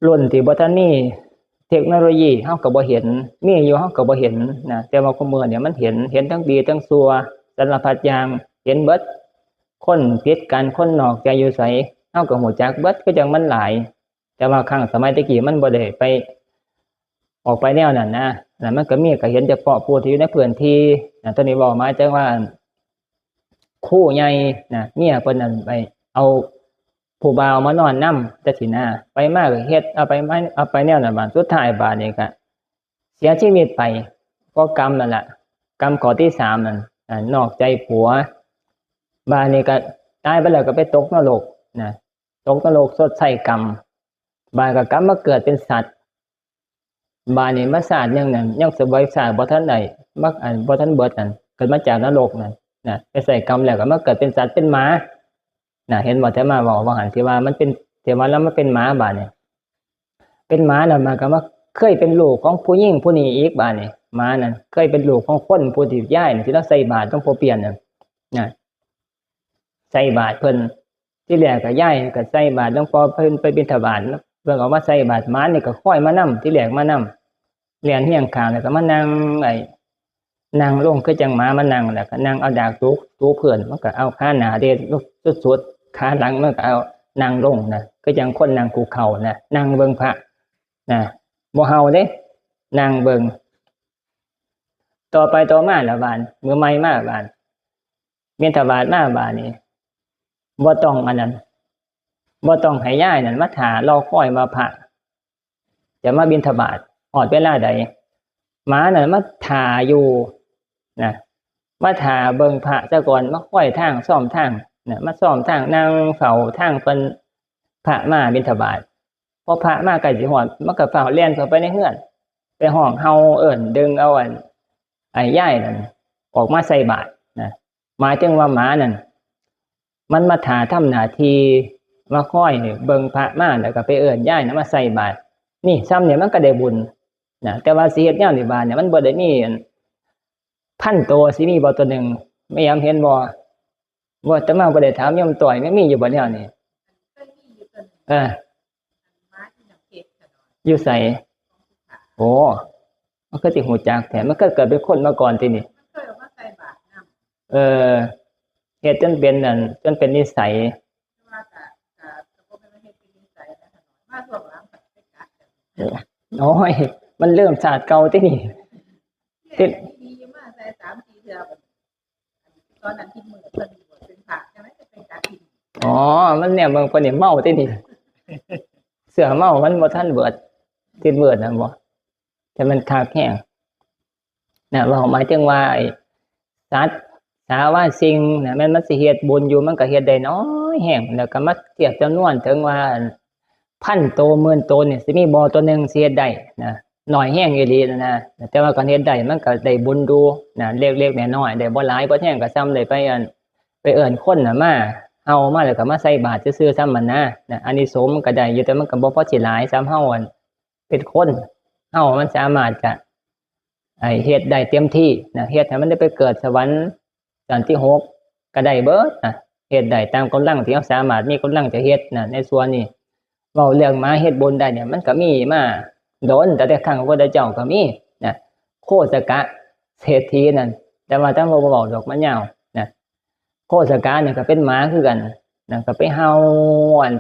รุ่นที่บ่ทันมีเทคโนโลยีเฮาก็บ่เห็นมีอยู่เฮาก็บ่เห็นนะแต่ว่าคุมื้อเนี่ยมันเห็นทั้งดีทั้งชั่วสารพัดอย่างเห็นเบิดคนผิดกันคนนอกใจอยู่ไสเฮาก็ฮู้จักเบิดคือจังมันหลายแต่ว่าครั้งสมัยตะกี้มันบ่ได้ไปออกไปแนวนั้นนะมันก็มีก็เห็นเฉพาะผู้ที่อยู่ในพื้นที่ตอนนี้เว้ามาจังว่าครูใหญ่นะเมียเพิ่นนั่นไปเอาผู้บ่าวมานอนนำจังซี่นะไปมาก็เฮ็ดเอาไปแนวนั้นบาดสุดท้ายบาดนี้ก็เสียชีวิตไปเพราะกรรมนั่นแหละกรรมข้อที่3นั่นนอกใจผัวบาดนี้ก็ตายไปแล้วก็ไปตกนรกนะตกนรกชดใช้กรรมบาดก็กลับมาเกิดเป็นสัตว์บาดนี้มาชาติยังนั้นยังสวยชาติบ่ทันได้บ่ทันเบิดนั่นเกิดมาจากนรกนั่นนะไปใส่กรรมแล้วก็มาเกิดเป็นสัตว์เป็นหมาเห็นบ่แต่มาบอกว่าหันที่ว่ามันเป็นเทวาแล้วมันเป็นหมาบาดนี้เป็นหมาแล้วมันก็มาเคยเป็นลูกของผู้หญิงผู้นี้อีกบาดนี้หมานั่นเคยเป็นลูกของคนผู้ที่ย้ายที่เราใส่บาตรต้องผู้เปลี่ยนนั่นใส่บาตรเพิ่นที่แรกก็ย้ายก็ใส่บาตรหลวงพ่อเพิ่นไปบิณฑบาตเพิ่นเอามาใส่บาตรหมานี่ก็ค่อยมานํที่แรกมานํเรียนเฮียงข้างแล้วก็มานั่งนั่งลงคือจังหมามานั่งแล้วก็นั่งเอาดากตูเพื่อนมันก็เอาขาหน้าเด็ดสุดขาหลังมันก็เอา นั่งลงนะก็ยังคนนั่งคุกเข่านะนั่งเบิ่งพระนะบ่เฮาเด้นั่งเบิ่งต่อไปต่อมาละบานมือใหม่มาบานบิณฑบาตมาบานนี่บ่ต้องอันนั้นบ่ต้องให้ย้ายนั่นมาถารอคอยมาพระจะมาบิณฑบาตฮอดเวลาใดหมานั่นมาถาอยู่นะมาถาเบิ่งพระซะก่อนมาค่อยทางซ่อมทางนะมาซ่อมทางนั่งเฝ้าทางเพิ่นพระมาบิณฑบาตพอพระมาใกล้สิฮอดมันก็เฝ้าเลียนเข้าไปในเรือนไปห้องเฮาเอิ้นดึงเอาอันไอ้ย้ายนั่นออกมาใส่บาตรนะหมายถึงว่าหมานั่นมันมาถาทำหน้าที่มาค่อยเบิ่งพระมาแล้วก็ไปเอิ้นย้ายนะมาใส่บาตรนี่ซ้ำเนี่ยมันก็ได้บุญนะแต่ว่าสิเฮ็ดแนวนี้บาดเนี่ยมันบ่ได้มีพันตัวสิมีบ่ตัวหนึงไม่ยามเห็นบ่ว่าแต่มาบ่ได้ถามโยมต่อยไม่มีอยู่บ่แนวนี้อยู่ไสโอ้มันก็สิฮู้จักแท้มันก็เกิดเป็นคนมาก่อนตินี่เฮ็ดจนเป็นนั่นจนเป็นนิสัยโอ้ยมันเริ่มชาติเก่าตินี่ติมาใส่3-4เทื่อตอนนั้นที่มือเพิ่นเป็นผักใช่มั้ยเป็นกะทิอ๋อมันเนี่ยเบิ่งเพิ่นนี่เมาตินี่เสือเมามันบ่ทันเบิดติดเบิดน่ะบ่แต่มันคักแฮงน่ะว่าหมายถึงว่าไอ้สัตว์สาว่าสิ่งน่ะมันสิเฮ็ดบุญอยู่มันก็เฮ็ดได้น้อยแฮงแล้วก็มาเทียบจำนวนถึงว่าพันโตหมื่นโตเนี่ยสิมีบ่ตัวนึงสิเฮ็ดได้นะน้อยแฮงอีหลีนะแต่ว่าการเฮ็ดได้มันก็ได้บุญดูนะเล็กๆน้อยๆได้บ่หลายบ่แฮงก็ซ้ำได้ไปเอิ้นคนน่ะมาเฮามาแล้วก็มาใส่บาตรซื่อๆซ้ำมันนะอานิสงส์มันก็ได้อยู่แต่มันก็บ่พอสิหลายซ้ำเฮาเป็นคนเฮามันสามารถจะเฮ็ดได้เต็มที่นะเฮ็ดให้มันได้ไปเกิดสวรรค์ชั้นที่6ก็ได้เบิดนะเฮ็ดได้ตามกำลังที่เฮาสามารถมีกำลังจะเฮ็ดนะในส่วนนี้เว้าเรื่องมาเฮ็ดบุญได้เนี่ยมันก็มีมาโดนแต่ครั้งพระพุทธเจ้าก็มีนะโคสกะเศรษฐีนั่นแต่ว่าถ้าบ่เว้าดอกมันยาวนะโคสกะเนี่ยก็เป็นหมาคือกันนะก็ไปเฮา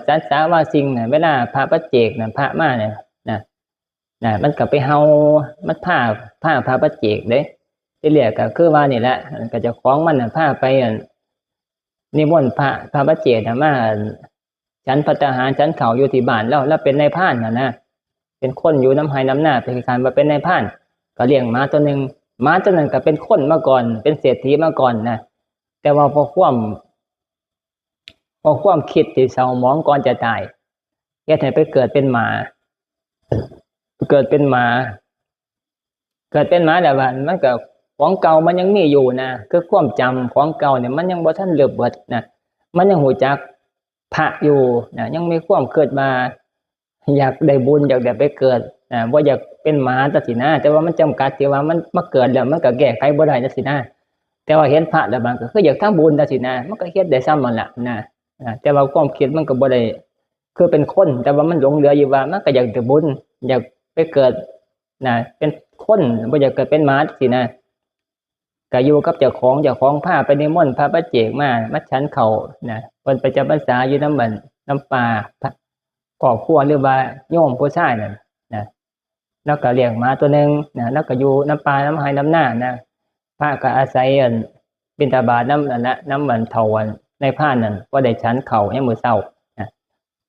สัตว์สาว่าสิ่งน่ะเวลาพระปัจเจกน่ะพระมาเนี่ยนะมันก็ไปเฮามันพาพระปัจเจกเด้ที่เรียกก็คือว่านี่แหละก็เจ้าของมันน่ะพาไปนิมนต์พระปัจเจกน่ะมาฉันภัตตาหารฉันข้าวอยู่ที่บ้านแล้วเป็นนายพรานน่ะนะเป็นคนอยู่น้ำไห้น้ำหน้าเป็นการมาเป็นนายพรานก็เลี้ยงหมาตัวนึงหมาตัวนั้นก็เป็นคนมาก่อนเป็นเศรษฐีมาก่อนนะแต่ว่าพอความคิดที่เศร้าหมองก่อนจะตายแกให้ไปเกิดเป็นหมาเกิดเป็นหมาแต่ว่ามันก็ของเก่ามันยังมีอยู่นะคือความจำของเก่าเนี่ยมันยังบ่ทันเลิกเบิดนะมันยังหูจักพระอยู่นะยังมีความเกิดมาอยากได้บุญอยากได้ไปเกิดบ่อยากเป็นหมาจังซี่นะแต่ว่ามันจำกัดที่ว่ามันมาเกิดแล้วมันก็แก้ไขบ่ได้จังซี่นะแต่ว่าเห็นพระแล้วมันก็คืออยากทำบุญจังซี่นะมันก็เฮ็ดได้ซ้ำนั่นล่ะนะแต่ว่าความคิดมันก็บ่ได้คือเป็นคนแต่ว่ามันหลงเหลืออยู่ว่ามันก็อยากได้บุญอยากไปเกิดนะเป็นคนบ่อยากเกิดเป็นหมาจังซี่นะก็อยู่กับเจ้าของพาไปนิมนต์พระปัจเจกมาฉันข้าวนะเพิ่นไปจำพรรษาอยู่น้ำป่าครอบครัวหรือว่าโยมผู้ชายนั่นนะแล้วก็เลี้ยงหมาตัวนึงนะแล้วก็อยู่น้ำป่าน้ำไห้น้ำหน้านะพระก็อาศัยบิณฑบาตน้ำนั่นละน้ำมันเถาในผ้านั่นก็ได้ฉันข้าวยามมื้อเช้านะ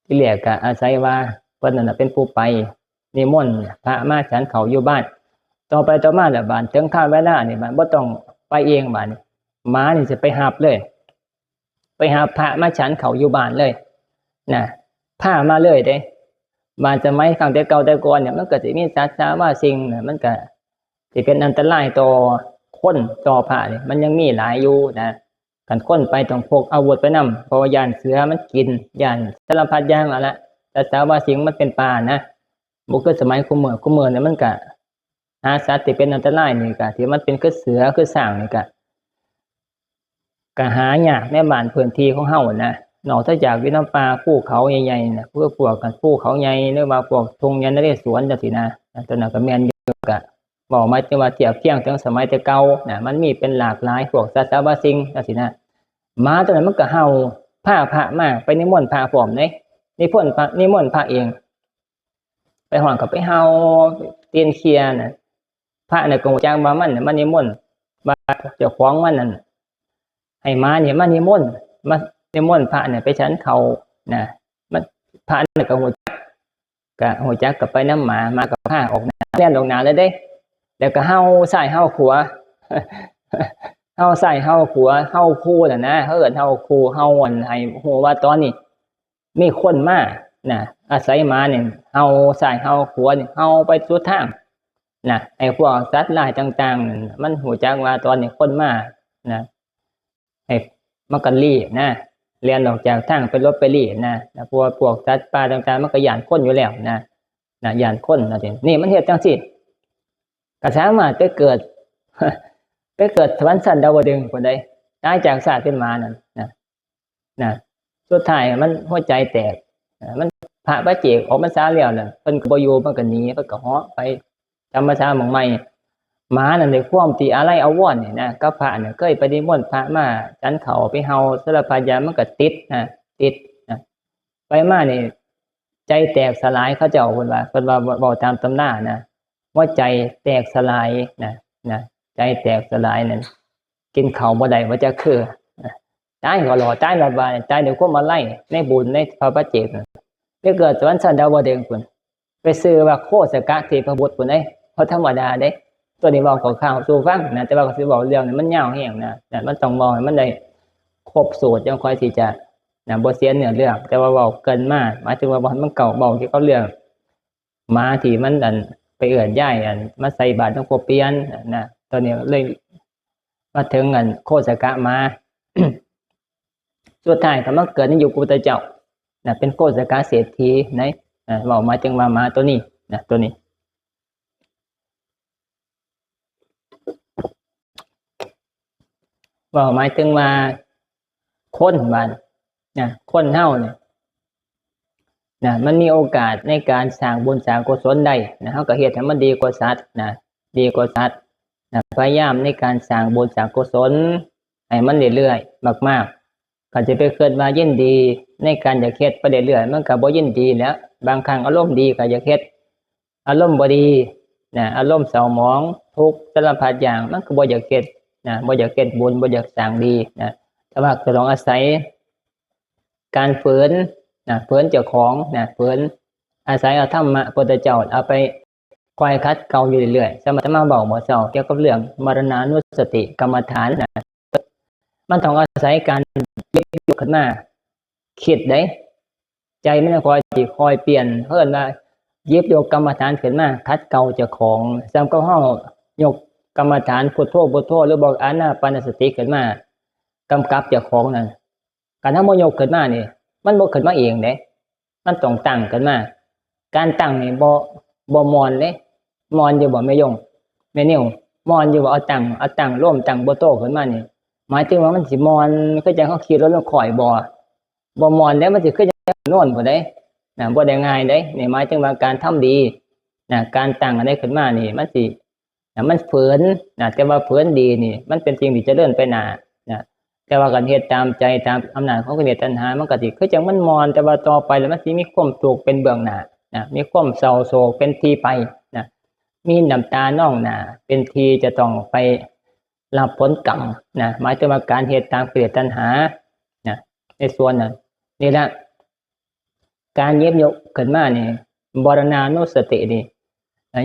ที่เรียกก็อาศัยว่าเพิ่นนั่นเป็นผู้ไปนิมนต์พระมาฉันข้าวอยู่บ้านต่อไปต่อมาแล้วบ้านถึงข้าวเวลานี่มันบ่ต้องไปเองบ้านหมานี่สิไปหาบเลยไปหาพระมาฉันข้าวอยู่บ้านเลยนะพามาเลยเด้บ้านสมัยครั้งแต่เก่าแต่ก่อนเนี่ยมันก็สิมีสัตว์สาว่าสิ่งน่ะมันก็สิเป็นอันตรายต่อคนต่อพระนี่มันยังมีหลายอยู่นะกันคนไปต้องพกอาวุธไปนำเพราะว่าย่านเสือมันกินย่านสารพัดอย่างนั่นแหละแต่สาว่าสิ่งมันเป็นป่านะบ่คือสมัยคุมื้อเนี่ยมันก็หาสัตว์ที่เป็นอันตรายนี่ก็ที่มันเป็นคือเสือคือช้างนี่ก็หายากในบ้านพื้นที่ของเฮานะนอกจากอยู่น้ำป่าภูเขาใหญ่ๆนะพวกกันภูเขาใหญ่หรือว่าพวกทุ่งหญ้านเรศวรจังซี่นะตัวนั้นก็แม่นอยู่ก็บอกมาว่าเทียบเคียงถึงสมัยแต่เก่านะมันมีเป็นหลากหลายพวกสัตว์สารพัดสิ่งจังซี่นะหมาตัวนั้นมันก็เห่า พาพระมาไปนิมนต์พระพร้อมเด้นิมนต์พระเองไปฮอดก็ไปเฮาเตียนเคลียร์น่ะพระน่ะก็ฮู้จักว่ามันน่ะมันนิมนต์ว่าเจ้าของมันนั่นให้มาเนี่ยมานิมนต์พระเนี่ยไปฉันเขานะมันพระน่ะก็ฮู้จักก็ไปนำหมาก็พาออกหน้าแล่นออกหน้าเลยเด้แล้วก็เฮาซ้ายเฮาขวา เฮาซ้ายเฮาขวาเฮาคู่น่ะนะเอิ้นเฮาคู่เฮาอันให้ฮู้ว่าตอนนี้มีคนมาน่ะอาศัยหมาเนี่ยเฮาซ้ายเฮาขวานี่เฮาไปสุดทางน่ะไอ้พวกสัตว์ร้ายต่างๆนั่นมันฮู้จักว่าตอนนี้คนมานะให้มันก็ลี้นะเลียนออกจากทางไปลบไปลี้นะพวกสัตว์ป่าต่างๆมันก็ย้านคนอยู่แล้วนะย้านคนนะนี่มันเฮ็ดจังซี่ก็สามารถไปเกิด สวรรค์ชั้นดาวดึงส์พุ่นใดตายจากชาติเป็นหมานั่นนะสุดท้ายมันหัวใจแตกมันพระปัจเจกออกพรรษาแล้วน่ะเพิ่นก็บ่อยู่มันก็หนีเพิ่นก็เหาะไปธรรมชาติหม่องใหม่หมานั่นได้ความที่อะไรอาวรณ์นี่นะกับพระน่ะเคยไปนิมนต์พระมาฉันเขาไปเฮาสารพัดอย่างมันก็ติดนะไปมานี่ใจแตกสลายเขาเจ้าเพิ่นว่าเว้าตามตำรานะว่าใจแตกสลายนะใจแตกสลายนั่นกินข้าวบ่ได้ว่าจะคือตายก็รอตายละบาดตายเดี๋ยวก็มาไล่ในบุญในพระปัจเจกไปเกิดสวรรค์ชั้นดาวดึงส์พุ่นไปซื้อว่าโคสกะเทพบุตรพุ่นเด้เพราะธรรมดาเด้ตัวนี้เว้าข่าวสู่ฟังนะแต่ว่าก็สิเว้าเรื่องนี้มันยาวแฮงนะมันต้องเว้าให้มันได้ครบสูตรจังค่อยสิจะบ่เสียเนื้อเรื่องแต่ว่าเว้าเกินมาหมายถึงว่าบ่ให้มันเก่าเว้าเกี่ยวกับเรื่องหมาที่มันอันไปเอื้อนย้ายอันมาใส่บาตรหลวงพ่อเปลี่ยนนะตอนนี้เลยมาถึงอันโคสกะมา สุดท้ายก็มาเกิดในยุคพุทธเจ้าเป็นโคสกะเศรษฐีไหนเว้ามาจึงว่าหมาตัวนี้ตัวนี้เว้าหมายถึงว่าคนบ้านคนเฮาเนี่ยมันมีโอกาสในการสร้างบุญสร้างกุศลได้เฮาก็เฮ็ดให้มันดีกว่าสัตว์ดีกว่าสัตว์พยายามในการสร้างบุญสร้างกุศลให้มันเรื่อยๆมากๆก็จะไปเกิดมายินดีในการอยากเฮ็ดไปเรื่อยๆมันก็บ่ยินดีแล้วบางครั้งอารมณ์ดีก็อยากเฮ็ดอารมณ์บ่ดีอารมณ์เศร้าหมองทุกข์สารพัดอย่างมันก็บ่อยากเฮ็ดบ่อยากเฮ็ดบุญบ่อยากสร้างดีแต่ว่าก็ต้องอาศัยการฝืนฝืนเจ้าของฝืนอาศัยเอาธรรมะพุทธเจ้าเอาไปคอยคัดเกลาอยู่เรื่อยๆสมถะมาเว้าบ่เศร้าเกี่ยวกับเรื่องมรณานุสติกรรมฐานมันต้องอาศัยการยกขึ้นมาคิดได้ใจมันคอยเปลี่ยนเพิ่นว่าหยิบยกกรรมฐานขึ้นมาคัดเกลาเจ้าของซ้ำก็เฮายกกรรมฐานพุทโธหรือบอกอานาปานสติขึ้นมากำกับเจ้าของนั่นการทำโมยกขึ้นมานี่มันบ่ขึ้นมาเองเด้มันต้องตั้งขึ้นมาการตั้งนี่บ่มอนเด้มอนอยู่บ่แม่ยงแม่นิ้วมอนอยู่บ่เอาตั้งร่วมตั้งบ่โตขึ้นมานี่หมายถึงว่ามันสิมอนคือจังเขาขี่รถแล้วข่อยบ่มอนแล้วมันสิคือจังโน่นบ่ได้บ่ได้ง่ายเด้นี่หมายถึงว่าการทำดีการตั้งอะไรขึ้นมานี่มันสิมันฝืนแต่ว่าฝืนดีนี่มันเป็นสิ่งที่จะเดินไปหน้าแต่ว่าการเฮ็ดตามใจตามอำนาจของกิเลสตัณหามันก็สิคือจังมันมอนแต่ว่าต่อไปแล้วมันสิมีความทุกข์เป็นเบื้องหน้ามีความเศร้าโศกเป็นที่ไปมีน้ำตาน้องหน้าเป็นที่จะต้องไปรับผลกรรมหมายถึงว่าการเฮ็ดตามกิเลสตัณหาในส่วนนั้นนี่แหละการเย็บยกขึ้นมานี่บรณานุสตินี่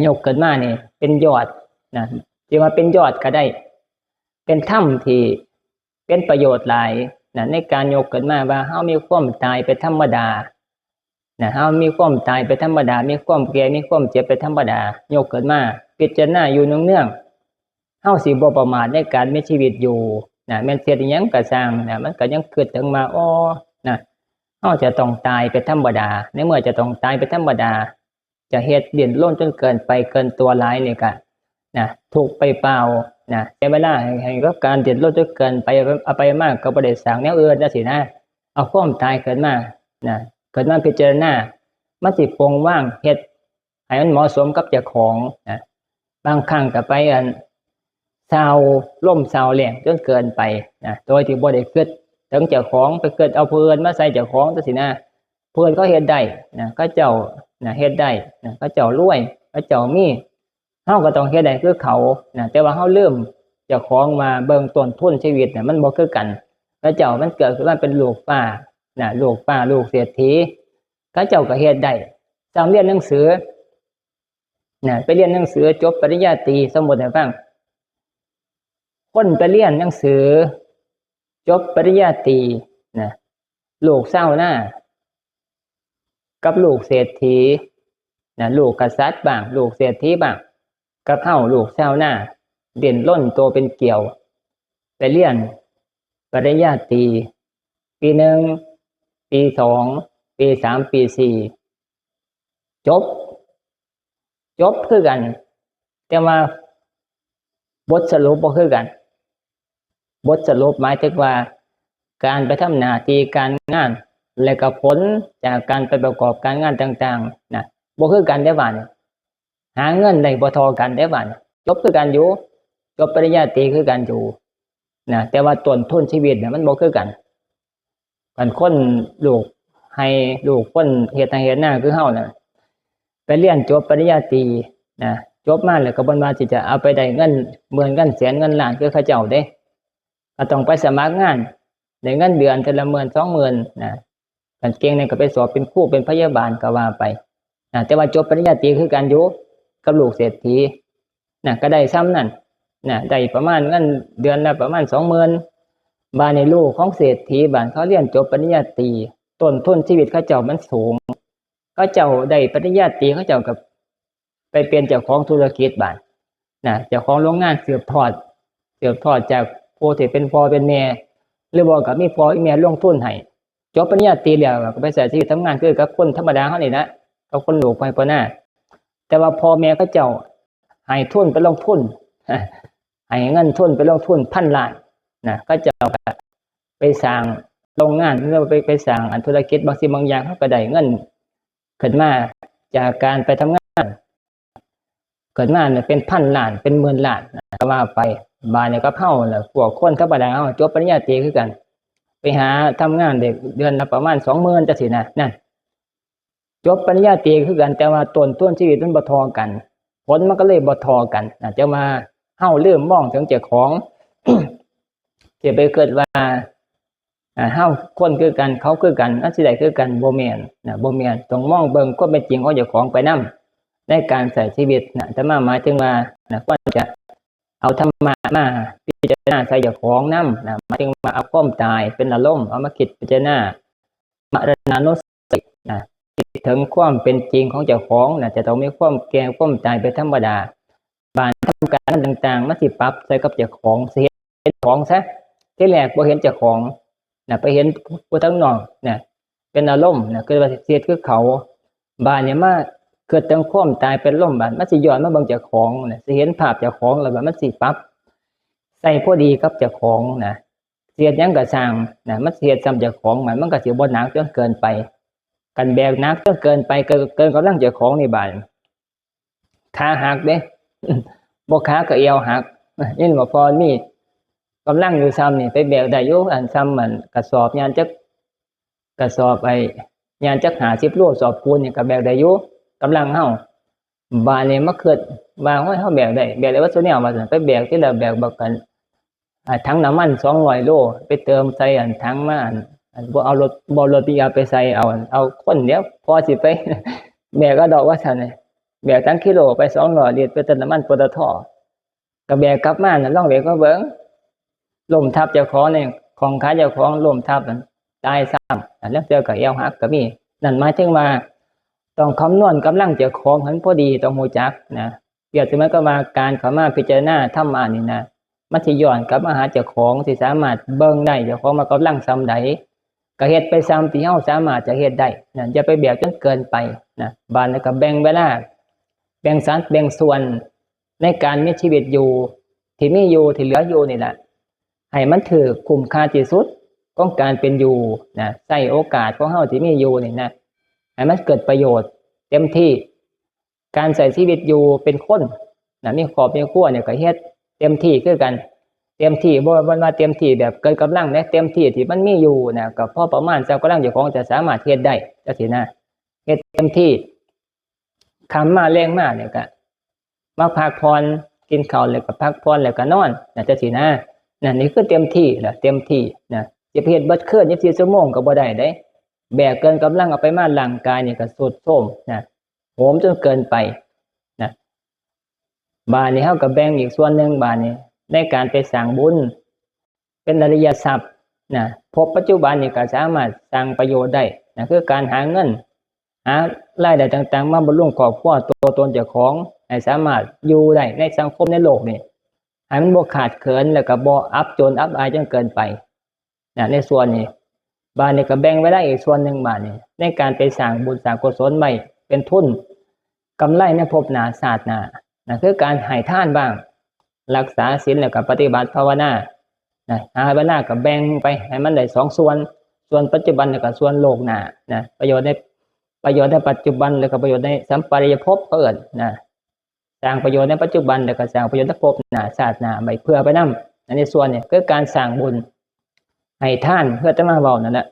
ยกขึ้นมานี่เป็นยอดที่ว่าเป็นยอดก็ได้เป็นธรรมที่เป็นประโยชน์หลายในการยกขึ้นมาว่าเฮามีความตายเป็นธรรมดาเฮามีความตายเป็นธรรมดามีความแก่มีความเจ็บเป็นธรรมดายกขึ้นมาพิจารณาอยู่เนืองๆเฮาสิบ่ประมาทในการมีชีวิตอยู่แม่นเฮ็ดอิหยังก็สร้างมันก็ยังคิดถึงมาเฮาจะต้องตายเป็นธรรมดาในเมื่อจะต้องตายเป็นธรรมดาจะเฮ็ดเด่นล้นจนเกินไปเกินตัวหลายนี่ก็ถูกไปเปล่าใช้เวลาให้กับการเด่นล้นจนเกินไปเอาไปมากก็บ่ได้สร้างแนวอื่นจังซี่เอาความตายขึ้นมาเกิดมาพิจารณามันสิปรงว่างเฮ็ดให้มันเหมาะสมกับเจ้าของบางครั้งก็ไปเศร้าล่มเศร้าแล้งจนเกินไปโดยที่บ่ได้คิดถึ ถึงเจ้าของไปเกิดเอาผู้อื่นมาใส่เจ้าของจังซี่นะผู้อื่นเขาเฮ็ดได้นะเขาเจ้านะเฮ็ดได้นะเขาเจ้ารวยเขาเจ้ามีเฮาก็ต้องเฮ็ดได้คือเขานะแต่ว่าเฮาลืมเจ้าของมาเบิ่งต้นทุนชีวิตน่ะมันบ่คือกันเขาเจ้ามันเกิดขึ้นมาเป็นลูกป้านะลูกป้าลูกเศรษฐีเขาเจ้าก็เฮ็ดได้จำเรียนหนังสือนะไปเรียนหนังสือจบปริญญาตรีสมมุติให้ฟังคนไปเรียนหนังสือจบปริญญาตรีนะลูกชาวนากับลูกเศรษฐีนะลูกกษัตริย์บ้างลูกเศรษฐีบ้างกับเฮาลูกชาวนาเด่นล้นโตเป็นเกี่ยวไปเรียนปริญญาตรีปีหนึ่งปีสองปีสามปีสี่จบคือกันแต่ว่าบทสรุปบ่คือกันบทสรุปหมายถึงว่าการไปทำหน้าที่การงานและก็ผลจากการไปประกอบการงานต่างๆนะบ่คือกันได้บ่านี่หาเงินได้บ่เท่ากันได้บ่านี่จบคือกันอยู่จบปริญญาตรีคือกันอยู่นะแต่ว่าต้นทุนชีวิตเนี่ยมันบ่คือกันกันคนลูกให้ลูกคนเฮ็ดหน้าคือเฮาน่ะไปเรียนจบปริญญาตรีนะจบมาแล้วก็บ่ว่าสิจะเอาไปได้เงินหมื่นเงินแสนเงินล้านคือเขาเจ้าเด้ก็ต้องไปสมัครงานได้เงินเดือนเทื่อละ10,000 20,000นะกันเก่งนี่ก็ไปสอบเป็นครูเป็นพยาบาลก็ว่าไปนะแต่ว่าจบปริญญาตรีคือกันอยู่กับลูกเศรษฐีนะก็ได้ซ้ำนั่นนะได้ประมาณเงินเดือนละประมาณ 20,000 บาทในลูกของเศรษฐีบ้านเขาเรียนจบปริญญาตรีต้นทุนชีวิตเขาเจ้ามันสูงเขาเจ้าได้ปริญญาตรีเขาเจ้ากับไปเป็นเจ้าของธุรกิจบ้านนะเจ้าของโรงงานสืบทอดจากผู้ที่เป็นพ่อเป็นแม่หรือว่ากับมีพ่อมีแม่ลงทุนให้จบปริญญาตรีแล้วก็ไปใช้ชีวิตทำงานคือกับคนธรรมดาเฮานี่นะกับคนลูกไปปหน้าแต่ว่าพ่อแม่เขาเจ้าให้ทุนไปลงทุนให้เงินทุนไปลงทุน1,000 ล้านนะก็จะเอาไปสร้างโรงงานหรือว่าไปสร้างธุรกิจบางสิ่งบางอย่างเขาก็ได้เงินขึ้นมาจากการไปทำงานเกิดมาเนี่ยเป็น1,000 ล้านเป็น10,000 ล้านก็ว่าไปบาทเนี่ยก็เฮาน่ะพวกคนธรรมดาเฮาจบปริญญาตรีคือกันไปหาทำงานเดือนละประมาณ 20,000 จังซี่นะนั่นจบปริญญาตรีคือกันแต่ว่าต้นทุนชีวิตมันบ่เท่ากันผลมันก็เลยบ่เท่ากันจะมาเฮาลืมมองถึงเจ้าของ ที่ไปเกิดว่าเฮาคนคือกันเขาคือกันอันสิได้คือกันบ่แม่นนะบ่แม่นต้องมองเบิ่งความเป็นจริงของเจ้าของไปนำในการใช้ชีวิตนะแต่มาหมายถึงว่านะควรจะเอาธรรมะมาพิจารณาใส่เจ้าของนำนะหมายถึงว่าเอาความตายเป็นอารมณ์เอามาคิดพิจารณามรณานุสตินะคิดถึงความเป็นจริงของเจ้าของนะจะต้องมีความแก่ความตายเป็นธรรมดาบานทำการต่างๆมาสิปรับใส่กับเจ้าของสิเห็นของซะที่แรกบ่เห็นเจ้าของนะไปเห็นผู้ทั้งนอกเนี่ยเป็นอารมณ์นะคือว่าเสียคือเขาบานเนี่ยมาเกิดตั้งความตายเป็นลมบานมันสิย้อนมาเบิ่งเจ้าของนะสิเห็นภาพเจ้าของแล้วมันสิปรับใส่พอดีกับเจ้าของนะเสียดหยังก็สร้างนะมันเสียดซ้ำเจ้าของมันก็สิบ่หนักจนเกินไปกันแบกหนักจนเกินไปเกินกำลังเจ้าของนี่บานขาหักเด้ บ่ขาก็เอวหักยินว่าพอมีกำลังอยู่ซ้ำนี่ไปแบกได้อยู่อันซ้ำมันกระสอบยานจักกระสอบยานจัก50 โลสอบปูนนี่ก็แบกได้อยู่กำลังเฮาบานนี่มาเกิดว่าห้อยเฮาแบกได้ว่าซุแนวว่าซั่นไปแบกที่แล้วแบกบักกันถังน้ำมัน200 โลไปเติมใส่ถังมาบ่เอารถปิกอัพไปใส่เอาคนเดียวพอสิไป แบกก็ดอกว่าซั่นนี่แบกทั้งกิโลไป200 ลิตรไปเติมน้ำมันปตท.ก็แบกกลับมาน่ะลองแบกมาเบิ่งล้มทับเจ้าของเนี่ยของขาเจ้าของล้มทับนั่นตายซ้ำแล้วเจอกับเอวหักก็มีนั่นหมายถึงว่าต้องคำนวณกำลังเจ้าของให้พอดีต้องรู้จักนะเปรียบเสมือนกับว่าการเข้ามาพิจารณาธรรมะนี่นะมันสิย้อนกลับมาหาเจ้าของที่สามารถเบิ่งได้เจ้าของมากำลังซ้ำใดก็เฮ็ดไปซ้ำที่เฮาสามารถจะเฮ็ดได้นะอย่าไปแบกจนเกินไปนะบานแล้วก็แบ่งเวลาแบ่งสัดแบ่งส่วนในการมีชีวิตอยู่ที่มีอยู่ที่เหลืออยู่นี่แหละให้มันถือคุ้มค่าที่สุดของการเป็นอยู่นะใช้โอกาสของเฮาที่มีอยู่นี่นะให้มันเกิดประโยชน์เต็มที่การใช้ชีวิตอยู่เป็นคนนะมีครอบมีครัวเนี่ยก็เฮ็ดเต็มที่คือกัน เต็มที่บ่ว่าเต็มที่แบบเกินกำลังเต็มที่ที่มันมีอยู่นะก็พอประมาณเจ้ากำลังเจ้าของจะสามารถเฮ็ดได้จังซี่นะเฮ็ดเต็มที่คำมาแรงมาเนี่ยก็มาพักผ่อนกินข้าวแล้วก็พักผ่อนแล้วก็นอนจังซี่นะนั่นนี่คือเต็มที่ล่ะเต็มที่นะจะเฮ็ดเบิดคืน24ชั่วโมงก็บ่ได้เด้แบกเกินกำลังเอาไปมาร่างกายนี่ก็ทรุดโทรมนะโหมจนเกินไปนะบาดนี้เฮาก็แบ่งอีกส่วนนึงบาดนี้ในการไปสร้างบุญเป็นอริยทรัพย์นะพบปัจจุบันนี่ก็สามารถสร้างประโยชน์ได้นะคือการหาเงินหารายได้ต่างๆมาบำรุงครอบครัวตัวตนเจ้าของให้สามารถอยู่ได้ในสังคมในโลกนี้ให้มันบ่ขาดเขินแล้วก็บ่อับจนอับอายจนเกินไปนะในส่วนนี้บาดนี้ก็แบ่งไว้ได้อีกส่วนนึงบาดนี้ในการไปสร้างบุญสร้างกุศลไว้เป็นทุนกำไรในภพหน้าชาติหน้านะคือการให้ทานบ้างรักษาศีลแล้วก็ปฏิบัติภาวนานะภาวนาก็แบ่งไปให้มันได้2ส่วนส่วนปัจจุบันแล้วก็ส่วนโลกหน้านะประโยชน์ในปัจจุบันแล้วก็ประโยชน์ในสัมปรายภพเอิ้นนะสร้างประโยชน์ในปัจจุบันแล้วก็สร้างประโยชน์ในภพหน้าชาติหน้าไว้เพื่อไปนำในส่วนนี้คือการสร้างบุญให้ทานเพื่อจะมาเว้านั่นแหละ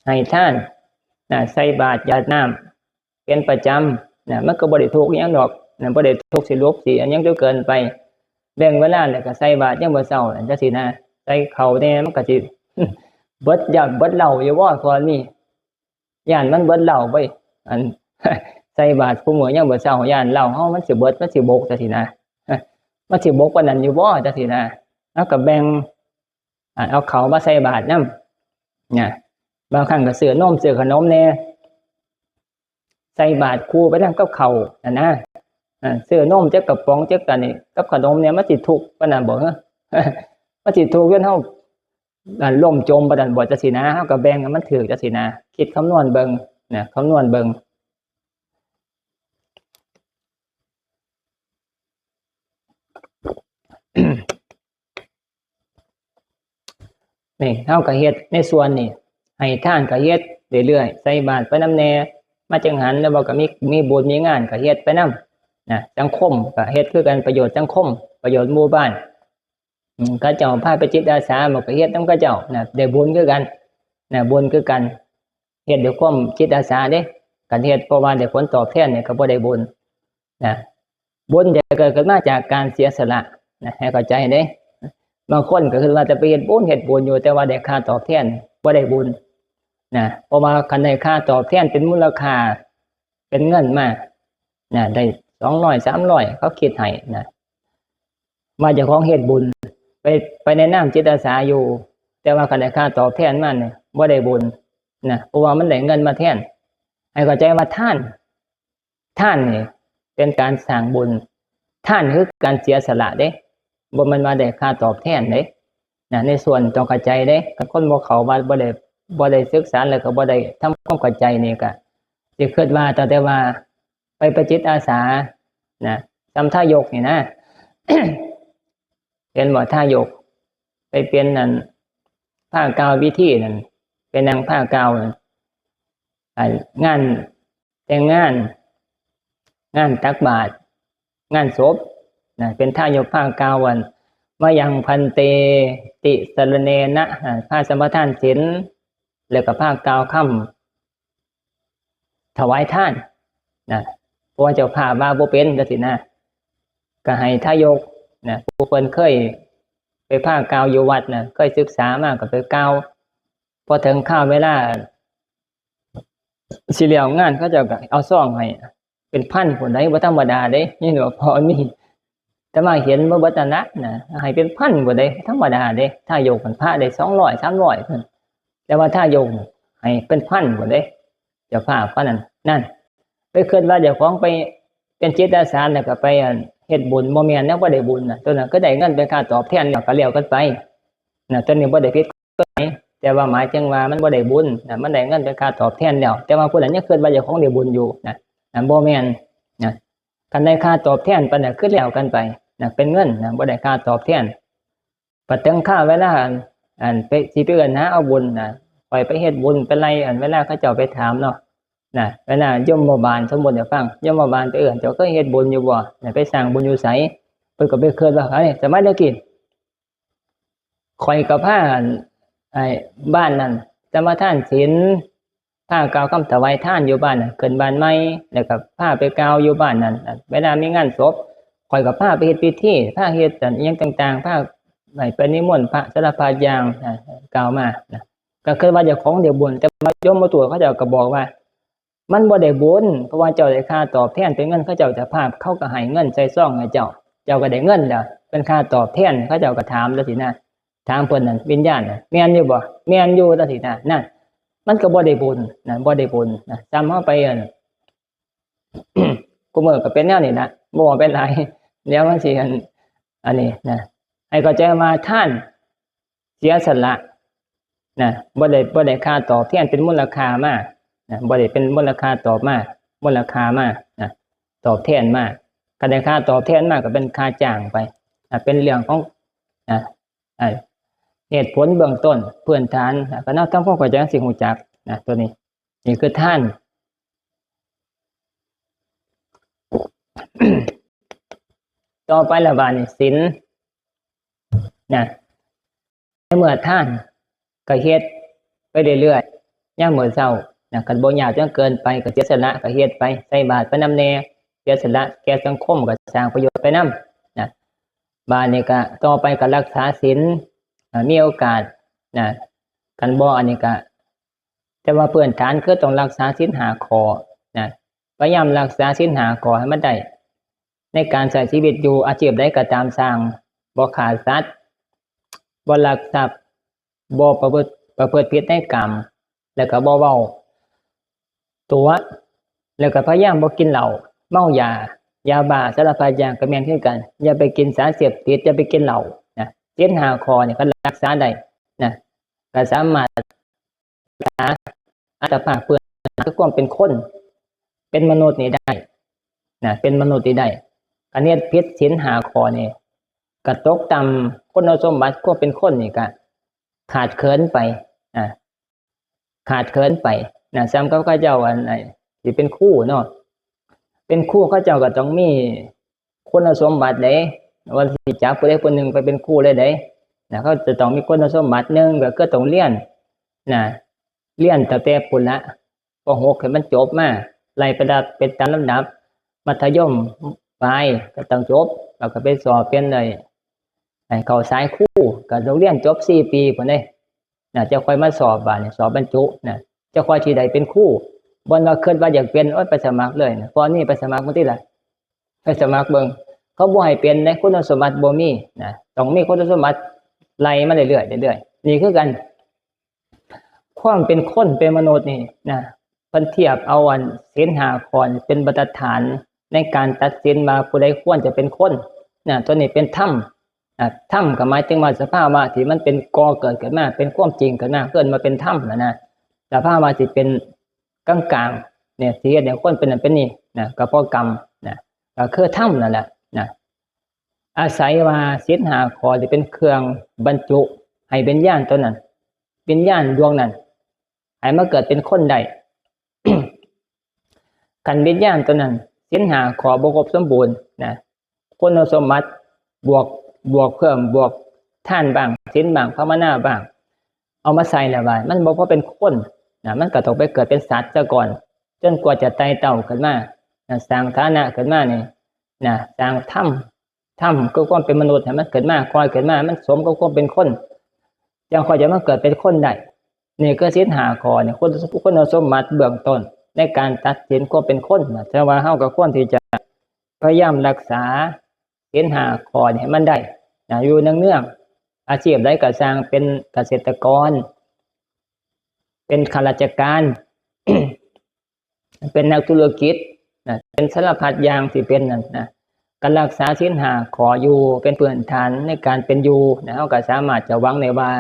ให้ทานนะใส่บาตรญาติน้ำเป็นประจำนะมันก็บ่ได้ทุกข์อิหยังดอกนะบ่ได้ทุกข์สิลบสิอันยังจนเกินไปแบ่งเวลาแล้วก็ใส่บาตรยามมื้อเช้าจังซี่นะใส่ข้าวแน่มันก็สิ เบิดยอดเบิดเหล้าอยู่บ่ก่อนนี่ย่านมันเบิดเหล้าไปอัน ใส่บาตรผู้มื้อยามมื้อเช้าย่านเหล้าเฮามันสิเบิดมันสิบกจังซี่นะ มันสิบกปานนั้นอยู่บ่จังซี่นะแล้วก็แบ่งเอาข้าวมาใส่บาตรนำนะบางครั้งก็ซื้อนมซื้อขนมแน่ใส่บาตรคู่ไปนำกับข้าวนั่นนะซื้อนมจักกระป๋องจักกันนี่กับขนมเนี่ยมันสิทุกข์ปานนั้นบ่ฮะ มันสิทุกข์จนเฮาล่มจมปานนั้นบ่จังซี่นะเฮาก็แบ่งให้มันถูกจังซี่นะคิดคำนวณเบิ่งนะคำนวณเบิ่ง นี่เฮาก็เฮ็ดในส่วนนี้ให้ทานก็เฮ็ดเรื่อยๆใส่บาตรไปนำแน่มาจังหันแล้วบ่ก็มีบุญมีงานก็เฮ็ดไปนำนะสังคมก็เฮ็ดคือกันประโยชน์สังคมประโยชน์หมู่บ้านเขาเจ้าพาไปจิตอาสามันก็เฮ็ดนำเขาเจ้านะได้บุญคือกันนะบุญคือกันเฮ็ดด้วยความจิตอาสาเด้การเฮ็ดเพราะว่าได้ผลตอบแทนเนี่ยก็บ่ได้บุญนะบุญจะเกิดขึ้นมาจากการเสียสละนะให้เข้าใจเด้บางคนก็คือว่าจะไปเฮ็ดบุญอยู่แต่ว่าได้ค่าตอบแทนบ่ได้บุญนะเพราะว่าคันได้ค่าตอบแทนเป็นมูลค่าเป็นเงินมานะได้200 300เขาคิดให้นะว่าเจ้าของเฮ็ดบุญไปในนามจิตอาสาอยู่แต่ว่าคันได้ค่าตอบแทนมาเนี่ยบ่ได้บุญนะเพราะว่ามันได้เงินมาแทนให้เข้าใจว่าทานนี่เป็นการสร้างบุญทานคือการเสียสละเด้บ่แม่นว่าได้ค่าตอบแทนเด้นะในส่วนต้องเข้าใจเด้คันคนบ่เข้าว่าบ่ได้ศึกษาแล้วก็บ่ได้ทำความเข้าใจนี่ก็สิคิดว่าแต่ว่าไปประจิตอาสานะทำท่ายกนี่นะ เป็นบ่ท่ายกไปเป็นนั่นผ้ากาววิธีนั่นเป็นนางผ้ากาวนั่นงานแต่งงานตักบาตรงานศพนะเป็นท่ายกผ้ากาววันมายังพันเตติสรเนนะผ้าสัมปทานศีลแล้วก็ผ้ากาวค่ำถวายท่านนะเพราะว่าเจ้าภาพว่าบ่เป็นจังซี่นะก็ให้ท่ายกนะผู้เพิ่นเคยไปผ้ากาวอยู่วัดนะเคยศึกษามาก็ไปกาวพอถึงข้าวเวลาสิแล้วงานเขาเจ้าก็เอาซองให้เป็นพันพุ่นใดบ่ธรรมดาเด้นี่เนาะพอมีแต่มาเห็นบ่เบิดนั่นนะให้เป็นพันบ่ได้ธรรมดาเด้ถ้ายกกันพระได้200 300เพิ่นแต่ว่าถ้ายกให้เป็นพันบ่ได้เจ้าภาพปานนั้นนั่นไปคิดว่าเจ้าของไปเป็นจิตอาสาแล้วก็ไปเฮ็ดบุญบ่แม่นแนวบ่ได้บุญน่ะตัวนั้นก็ได้เงินเป็นค่าตอบแทนแล้วก็แล้วกันไปน่ะตัวนี้บ่ได้ผิดกฎหมายแต่ว่าหมายถึงว่ามันบ่ได้บุญน่ะมันได้เงินเป็นค่าตอบแทนแล้วแต่ว่าผู้นั้นยังคิดว่าเจ้าของได้บุญอยู่นะบ่แม่นนะคันได้ค่าตอบแทนปานนั้นคือแล้วกันไปนะเป็นเงินนะบ่ได้ค่าตอบแทนพอถึงค่าเวลาไปสิไปเอิ้นหาเอาบุญนะปล่อยไปเฮ็ดบุญเป็นไรเวลาเขาเจ้าไปถามเนาะนะเวลายมบาลสมมุติให้ฟังยมบาลไปเอิ้นเจ้าเคยเฮ็ดบุญอยู่บ่ไปสร้างบุญอยู่ไสเพิ่นก็ไปคิดว่าสมัยตะกี้ คอยกับผ้าไอ้บ้านนั่นจะมาท่านศีลผ้ากาวคำถวายท่านอยู่บ้านน่ะเกินบ้านใหม่แล้วก็ผ้าไปกาวอยู่บ้านนั่นเวลามีงานศพคอยกับผ้าไปเฮ็ดพิธีผ้าเฮ็ดอันอิหยังต่างๆผ้าไปนิมนต์พระสารพัดอย่างกล่าวมานะก็คือว่าเจ้าของเดี๋ยวบุญแต่มาโยมมาตรวจเขาเจ้าก็บอกว่า มันบ่ได้บุญเพราะว่าเจ้าได้ค่าตอบแทนเป็นเงินเขาเจ้าจะภาพเขาก็ให้เงินใส่ซองให้เจ้าก็ได้เงินแล้วเป็นค่าตอบแทนเขาเจ้าก็ถามจังซี่นะถามเพิ่นนั่นวิญญาณน่ะแม่นอยู่บ่แม่นอยู่จังซี่นะนั่นมันก็บ่ได้บุญนะบ่ได้บุญนะจำเฮาไปกูมื้อก็เป็นแนวนี้นะบ่ว่าเป็นไรเดี๋ยวมันสิอันนี้นะให้เข้าใจว่าท่านเสียสละนะบ่ได้ค่าตอบแทนเป็นมูลค่ามากนะบ่ได้เป็นมูลค่าตอบมากมูลค่ามากนะตอบแทนมากก็ได้ค่าตอบแทนมากก็เป็นค่าจ้างไปนะเป็นเรื่องของนะเหตุผลเบื้องต้นพื้นฐานนะก็น่าทำความเข้าใจสิ่งรู้จักนะตัวนี้นี่คือท่าน ต่อไปละบาดนี่ศีลนะเมื่อท่านก็เฮ็ดไปเรื่อยๆย่ามมื้อเช้านะคันบ่ยากจนเกินไปก็เสียสละก็เฮ็ดไปใส่บาตรไปนำแน่เสียสละแก่สังคมก็สร้างประโยชน์ไปนำนะบาดนี้ก็ต่อไปก็รักษาศีลมีโอกาสนะคันบ่อันนี้ก็แต่ว่าพื้นฐานคือต้องรักษาศีล5ข้อนะพยายามรักษาศีล5ข้อให้มันได้ในการใช้ชีวิตอยู่อาชีพใดก็ตามสร้างบ่ฆ่าสัตว์บ่ลักทรัพย์บ่ประพฤติผิดในกรรมแล้วก็บ่เว้าตัวแล้วก็พยายามบ่กินเหล้าเมายายาบ้าสารพัดอย่างก็แม่นคือกันอย่าไปกินสารเสพติดอย่าไปกินเหล้านะศีล5ข้อนี่ก็รักษาได้นะก็สามารถรักษาอัตภาพเพื่อคือความเป็นคนเป็นมนุษย์นี่ได้นะเป็นมนุษย์นี่ได้อันนี้ผิดศีล5ข้อนี่ก็ตกต่ำคุณสมบัติความเป็นคนนี่ก็ขาดเขินไปขาดเขินไปนะซ้ำกับเขาเจ้าอันไหนที่เป็นคู่เนาะเป็นคู่เขาเจ้าก็ต้องมีคุณสมบัติเด้ว่าสิจับผู้ใดผู้หนึ่งไปเป็นคู่เลยเด้นะเขาจะต้องมีคุณสมบัติหนึ่งก็คือต้องเรียนนะเรียนตั้งแต่ปุ่นละป .6 ให้มันจบมาไล่ประดับเป็นตามลำดับมัธยมปลายก็ต้องจบแล้วก็ไปสอบเป็นเลยเข้าสายคู่ก็ต้องเรียนจบ4 ปีพุ่นเด้นะจะค่อยมาสอบบาดนี่สอบบรรจุนะจะค่อยสิได้เป็นคู่บ่ว่าคิดว่าอยากเป็นไปสมัครเลยนะพอนี้ไปสมัครบ่ติล่ะไปสมัครเบิ่งเขาบ่ให้เป็นในคุณสมบัติบ่มีนะต้องมีคุณสมบัติไล่มาเรื่อยๆเรื่อยๆนี่คือกันความเป็นคนเป็นมนุษย์นี่นะเพิ่นเทียบเอาอันศีล5ข้อเป็นบรรทัดฐานในการตัดสินว่าผู้ใดควรจะเป็นคนนะตัวนี้เป็นธรรมธรรมก็หมายถึงว่าสภาวะที่มันเป็นก่อเกิดขึ้นมาเป็นความจริงขึ้นมาเกิดมาเป็นธรรมนะสภาวะที่เป็นกลางๆเนี่ยที่เฮ็ดให้คนเป็นนั่นเป็นนี่นะก็เพราะกรรมนะก็คือธรรมนั่นแหละนะอาศัยว่าศีล5ข้อที่เป็นเครื่องบรรจุให้วิญญาณตัวนั้นวิญญาณดวงนั้นให้มาเกิดเป็นคนได้ คันวิญญาณตัวนั้นศีล5ข้อบ่ครบสมบูรณ์นะคุณสมบัติบวกเพิ่มบวกท่านบ้างศีลบ้างภาวนาบ้างเอามาใส่แล้วว่ามันบ่พอเป็นคนนะมันก็ต้องไปเกิดเป็นสัตว์ซะก่อนจนกว่าจะไต่เต้าขึ้นมาสร้างฐานะขึ้นมานี่นะสร้างธรรมก็ความเป็นมนุษย์ให้มันเกิดมาคอยเกิดมามันสมกับความเป็นคนจังค่อยจะมาเกิดเป็นคนได้นี่คือศีล5ข้อเนี่ยคุณสมบัติเบื้องต้นในการตัดสินความเป็นคนนะแต่ว่าเฮาก็ควรที่จะพยายามรักษาศีล5ข้อให้มันได้นะอยู่เนืองๆอาชีพใดก็สร้างเป็นเกษตรกรเป็นข้าราชการ เป็นนักธุรกิจนะเป็นสารพัดอย่างที่เป็นนั่นนะการรักษาศีล5ข้ออยู่เป็นพื้นฐานในการเป็นอยู่นะเฮาก็สามารถจะหวังได้ว่า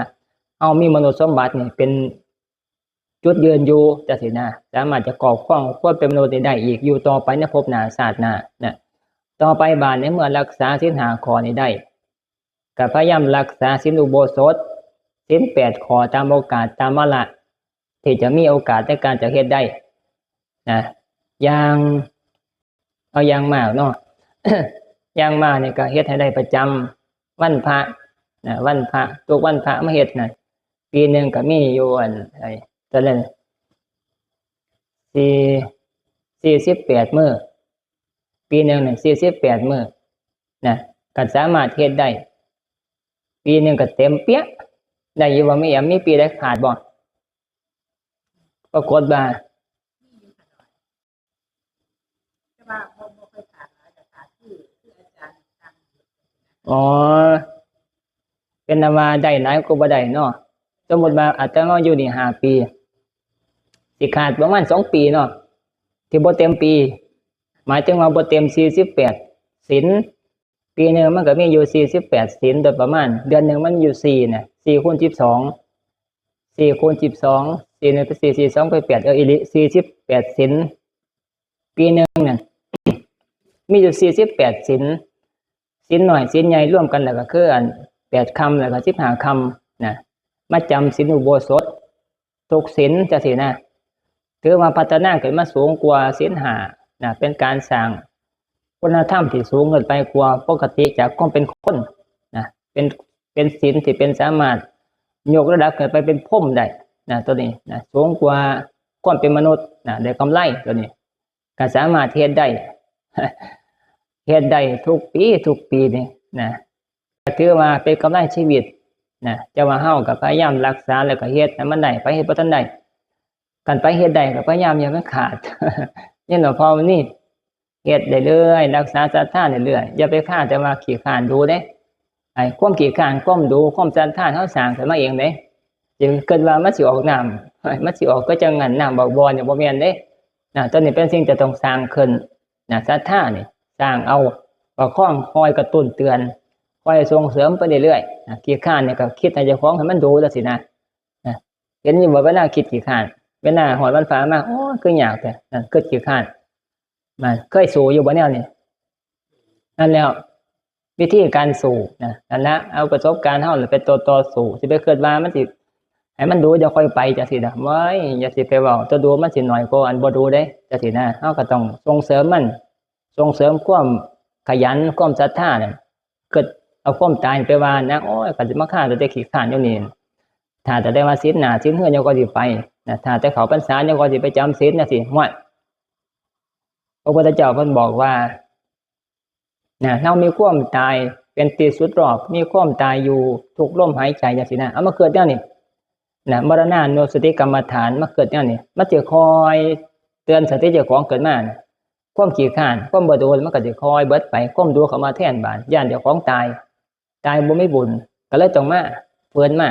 เฮามีมนุษย์สมบัตินี่เป็นจุดยืนอยู่จังซี่นะสามารถจะก่อความเป็นมนุษย์ได้อีกอยู่ต่อไปในภพหน้าชาติหน้านะต่อไปบาดในเมื่อรักษาศีล5ข้อนี้ได้ก็พยายามรักษาศีลอุโบสถศีล8ข้อตามโอกาสตามวาระที่จะมีโอกาสในการจะเฮ็ดได้นะอย่างมากเนาะ อย่างมากนี่ก็เฮ็ดให้ได้ประจำวันพระ นะวันพระทุกวันพระมาเฮ็ดน่ะปีหนึงก็มีอยู่อันไอ้ตอนนั้น48มื้อปีหนึงน่ะ48มื้อนะก็สามารถเฮ็ดได้ปีหนึงก็เต็มเปี้ยได้อยู่ว่ามีปีใดขาดบ่ปรากฏว่าอ๋อเป็นนว่าได้หลายก็บ่ได้เนาะสมมุติว่าอาตมาอยู่นี่5ปีสิขาดประมาณ2ปีเนาะที่บ่เต็มปีหมายถึงว่าบ่เต็ม48ศีลปีนึงมันก็มีอยู่48ศีลโดยประมาณเดือนนึงมันอยู่4น่ะ4คูณ12 4คูณ12 4นึงเป็น4 4 2เป็น8อีหลี48ศีลปีนึงนั่นมีอยู่48ศีลศีลน้อยศีลใหญ่รวมกันแล้วก็คืออัน8ค่ำแล้วก็15ค่ำนะมาจำศีลอุโบสถทุกศีลจังซี่นะถือว่าพัฒนาขึ้นมาสูงกว่าศีล5นะเป็นการสร้างคุณธรรมที่สูงขึ้นไปกว่าปกติจากความเป็นคนนะเป็นศีลที่เป็นสามารถยกระดับขึ้นไปเป็นพรหมได้นะตัวนี้นะสูงกว่าความเป็นมนุษย์นะได้กำไรตัวนี้ก็สามารถเฮ็ดได้ เฮ็ดได้ทุกปีนี่นะก็ถือว่าเป็นกำไรชีวิตนะจะว่าเฮาก็พยายามรักษาแล้วก็เฮ็ดให้มันได้ไปเฮ็ดบ่ทันได้กันไปเฮ็ดได้ก็พยายามอย่ามันขาด นี่หลวงพ่อนี่เฮ็ดได้เรื่อยรักษาศรัทธาเรื่อยอย่าไปฆ่าแต่ว่าขี้คร้านดูเด้ไอ้ความขี้คร้านความดูความศรัทธาเฮาสร้างขึ้นมาเองเด้จึงเกิดว่ามันสิออกน้ำมันสิออกก็จังงั้นน้ำบ่เนี่ยบ่แม่นเด้นะตัวนี้เป็นสิ่งจะต้องสร้างขึ้นนะศรัทธานี่สร้างเอาประคองคอยกระตุ้นเตือนคอยส่งเสริมไปเรื่อยๆนะขี้คร้านเนี่ยก็คิดให้เจ้าของให้มันดูจังซี่นะเห็นอยู่ว่าเวลาคิดขี้คร้านเวลาหอดวันฟ้ามาโอ้คือยากแต่เกิดขี้คร้านมันเคยสู้อยู่บ่แนวนี้นั่นแล้ววิธีการสู้นะนั่นละเอาประสบการณ์เฮาไปต่อสู้สิไปเกิดว่ามันสิให้มันดูจะค่อยไปจังซี่นะไว้อย่าสิไปเว้าตัวดูมันสิน้อยกว่าอันบ่ดูเด้จังซี่นะเฮาก็ต้องส่งเสริมมันส่งเสริมความขยันความศรัทธาเนี่ยเกิดเอาความตายไปว่านะโอ้ยก็สิมาฆ่าแต่ขี้คร้านอยู่นี่ถ้าจะได้มาศีลหน้าศีลเฮือนยังก็สิไปนะถ้าแต่เขาพรรษายังก็สิไปจำศีลจังซี่ฮ้วยพระพุทธเจ้าเพิ่นบอกว่าเรามีความตายเป็นที่สุดรอบมีความตายอยู่ทุกลมหายใจจังซี่นะเอามาเกิดแนวนี้นะมรณานุสติกรรมฐานมาเกิดแนวนี้มันจะคอยเตือนสติเจ้าของเกิดมานะความขี้คร้านความบ่ดูมันก็สิคอยเบิดไปความดูเข้ามาแทนบาดย่านเจ้าของตายบ่มีบุญก็เลยต้องมาเพิ่นมา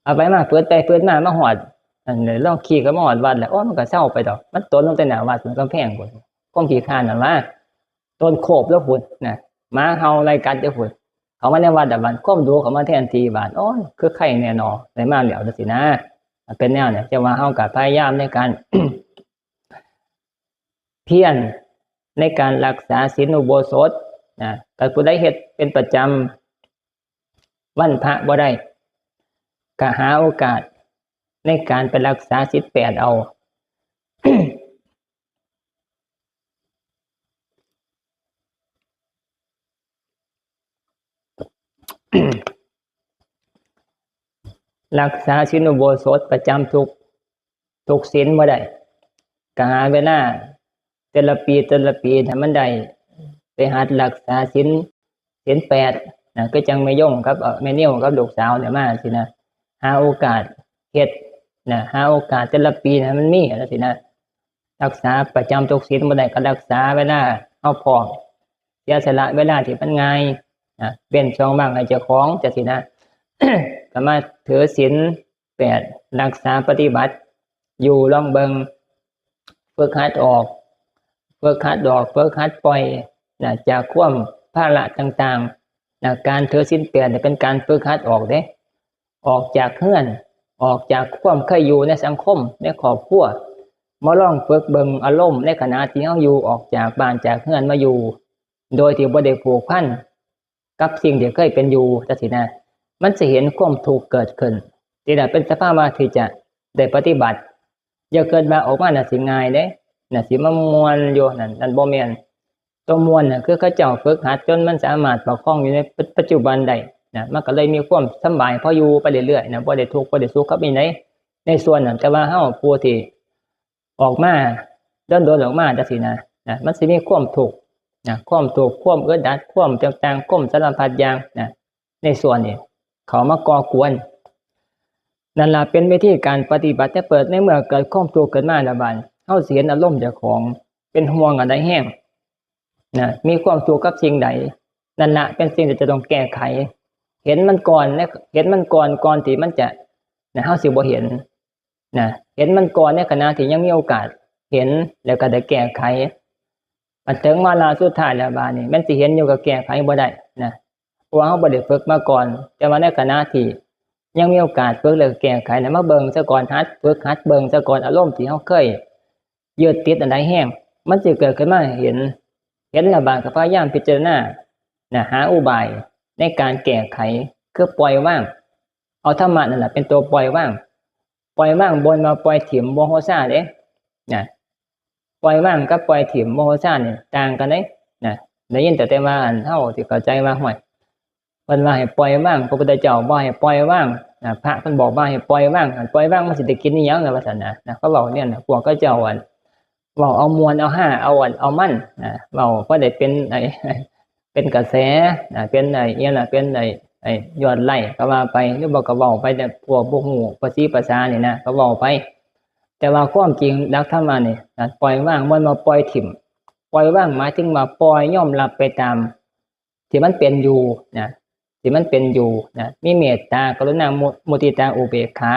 เอาไปมาเพิ่นไปเพิ่นมาฮอดอันนี้ลองขี่ก็มาฮอดวัดแล้วโอ้มันก็เศร้าไปดอกมันตนลงแต่หน้าวัดมันกำแพงพุ่นความขี้คร้านนั่นว่าต้นโคบแล้วพุ่นนะหมาเห่าไล่กัดจังพุ่นเขามาในวัดบัดความดูเขามาแทนที่บาดโอ้ยคือไข่แน่นอได้มาแล้วจังซี่นะเป็นแนวเนี่ยจะว่าเฮาก็พยายามในการ เพียรในการรักษาศีลอุโบสถนะถ้าผู้ใดเฮ็ดเป็นประจำวันพระบ่ได้ก็หาโอกาสในการไปรักษาศีล8เอา รักษาศีลอุโบสถประจำทุกศีลบ่ได้ก็หาเวลาแต่ละปีถ้ามันได้ไปหัดรักษาศีล8นะก็จังแม่ย่งกับแม่นิ้วกับลูกสาวเนี่ยมาสินะหาโอกาสเฮ็ดนะหาโอกาสแต่ละปีนะมันมีจังซี่นะรักษาประจำทุกศีลบ่ได้ก็รักษาเวลาเฮาพร้อมเสียสละเวลาที่มันง่ายนะเป็นช่องว่างให้เจ้าของจังซี่นะ ก็มาถือศีล8รักษาปฏิบัติอยู่ลองเบิ่งฝึกหัดออกฝึกหัดปล่อยนะจากความภาระต่างๆนะการถือศีล8เนี่ยเป็นการฝึกหัดออกเด้ออกจากเฮือนออกจากความเคยอยู่ในสังคมในครอบครัวมาลองฝึกเบิ่งอารมณ์ในขณะที่เฮาอยู่ออกจากบ้านจากเฮือนมาอยู่โดยที่บ่ได้ผูกพันกับสิ่งที่เคยเป็นอยู่จังซี่นะมันจะเห็นความทุกข์เกิดขึ้นที่น่ะเป็นสภาวะที่จะได้ปฏิบัติอย่าเกิดมาออกมาน่ะสิง่ายเด้น่ะสิมามวนอยู่นั่นบ่แม่นตัวมวนน่ะคือเขาเจ้าฝึกหัดจนมันสามารถประคองอยู่ในปัจจุบันได้ นะมันก็เลยมีความสบายพออยู่ไปเรื่อยๆนะบ่ได้ทุกข์บ่ได้สุขกับในส่วนนั้นแต่ว่าเฮาผู้ที่ออกมาโดนออกมาจังซี่นะมันสิมีความทุกข์ความทุกข์ความอึดอัดความต่างๆความสารพัดอย่างในส่วนนี้เขามาก่อกวนนั่นล่ะเป็นวิธีการปฏิบัติแต่เปิดในเมื่อเกิดความทุกข์ขึ้นมาแล้วบัดเฮาสิเห็นอารมณ์เจ้าของเป็นห่วงอันใดแฮงมีความทุกข์กับสิ่งใดนั่นล่ะเป็นสิ่งที่จะต้องแก้ไขเห็นมันก่อนเห็นมันก่อนที่มันจะเฮาสิบ่เห็นเห็นมันก่อนในขณะที่ยังมีโอกาสเห็นแล้วก็ได้แก้ไขมันถึงเวลาสุดท้ายแล้วบาดนี้มันสิเห็นอยู่ก็แก้ไขบ่ได้เพราะว่าเฮาบ่ได้ฝึกมาก่อนแต่ว่าในขณะที่ยังมีโอกาสฝึกแล้วแก้ไขมาเบิ่งซะก่อนฝึกหัดเบิ่งซะก่อนอารมณ์ที่เฮาเคยยึดติดอันใดแห้งมันสิเกิดขึ้นมาเห็นแล้วบาดก็พยายามพิจารณาหาอุบายในการแก้ไขคือปล่อยว่างเอาธรรมะนั่นแหละเป็นตัวปล่อยว่างบนมาปล่อยถิ่มโมโหซ่าเด้ปล่อยว่างกับปล่อยถิ่มโมโหซ่าเนี่ยต่างกันเด้ได้ยินแต่ว่าอันเฮาที่เข้าใจว่าห่วยเพิ่นว่าให้ปล่อยว่างพระพุทธเจ้าบ่ให้ปล่อยว่างพระเพิ่นบอกว่าให้ปล่อยว่างปล่อยว่างมันสิได้กินอีหยังล่ะว่าซั่นเขาเว้าเนี่ยพวกเขาเจ้าเว้าเอามวลเอาห้าเอามั่นเว้าบ่ได้เป็นเป็นกระแสเป็นอีหยังเป็นยอดไล่ก็ว่าไปหรือบ่ก็เว้าไปแต่พวกบ่ฮู้ภาษีภาษานี่ก็เว้าไปแต่ว่าความจริงหลักธรรมะนี่ปล่อยว่างมันมาปล่อยถิ่มปล่อยว่างหมายถึงว่าปล่อยยอมรับไปตามที่มันเป็นอยู่ที่มันเป็นอยู่มีเมตตากรุณามุทิตาอุเบกขา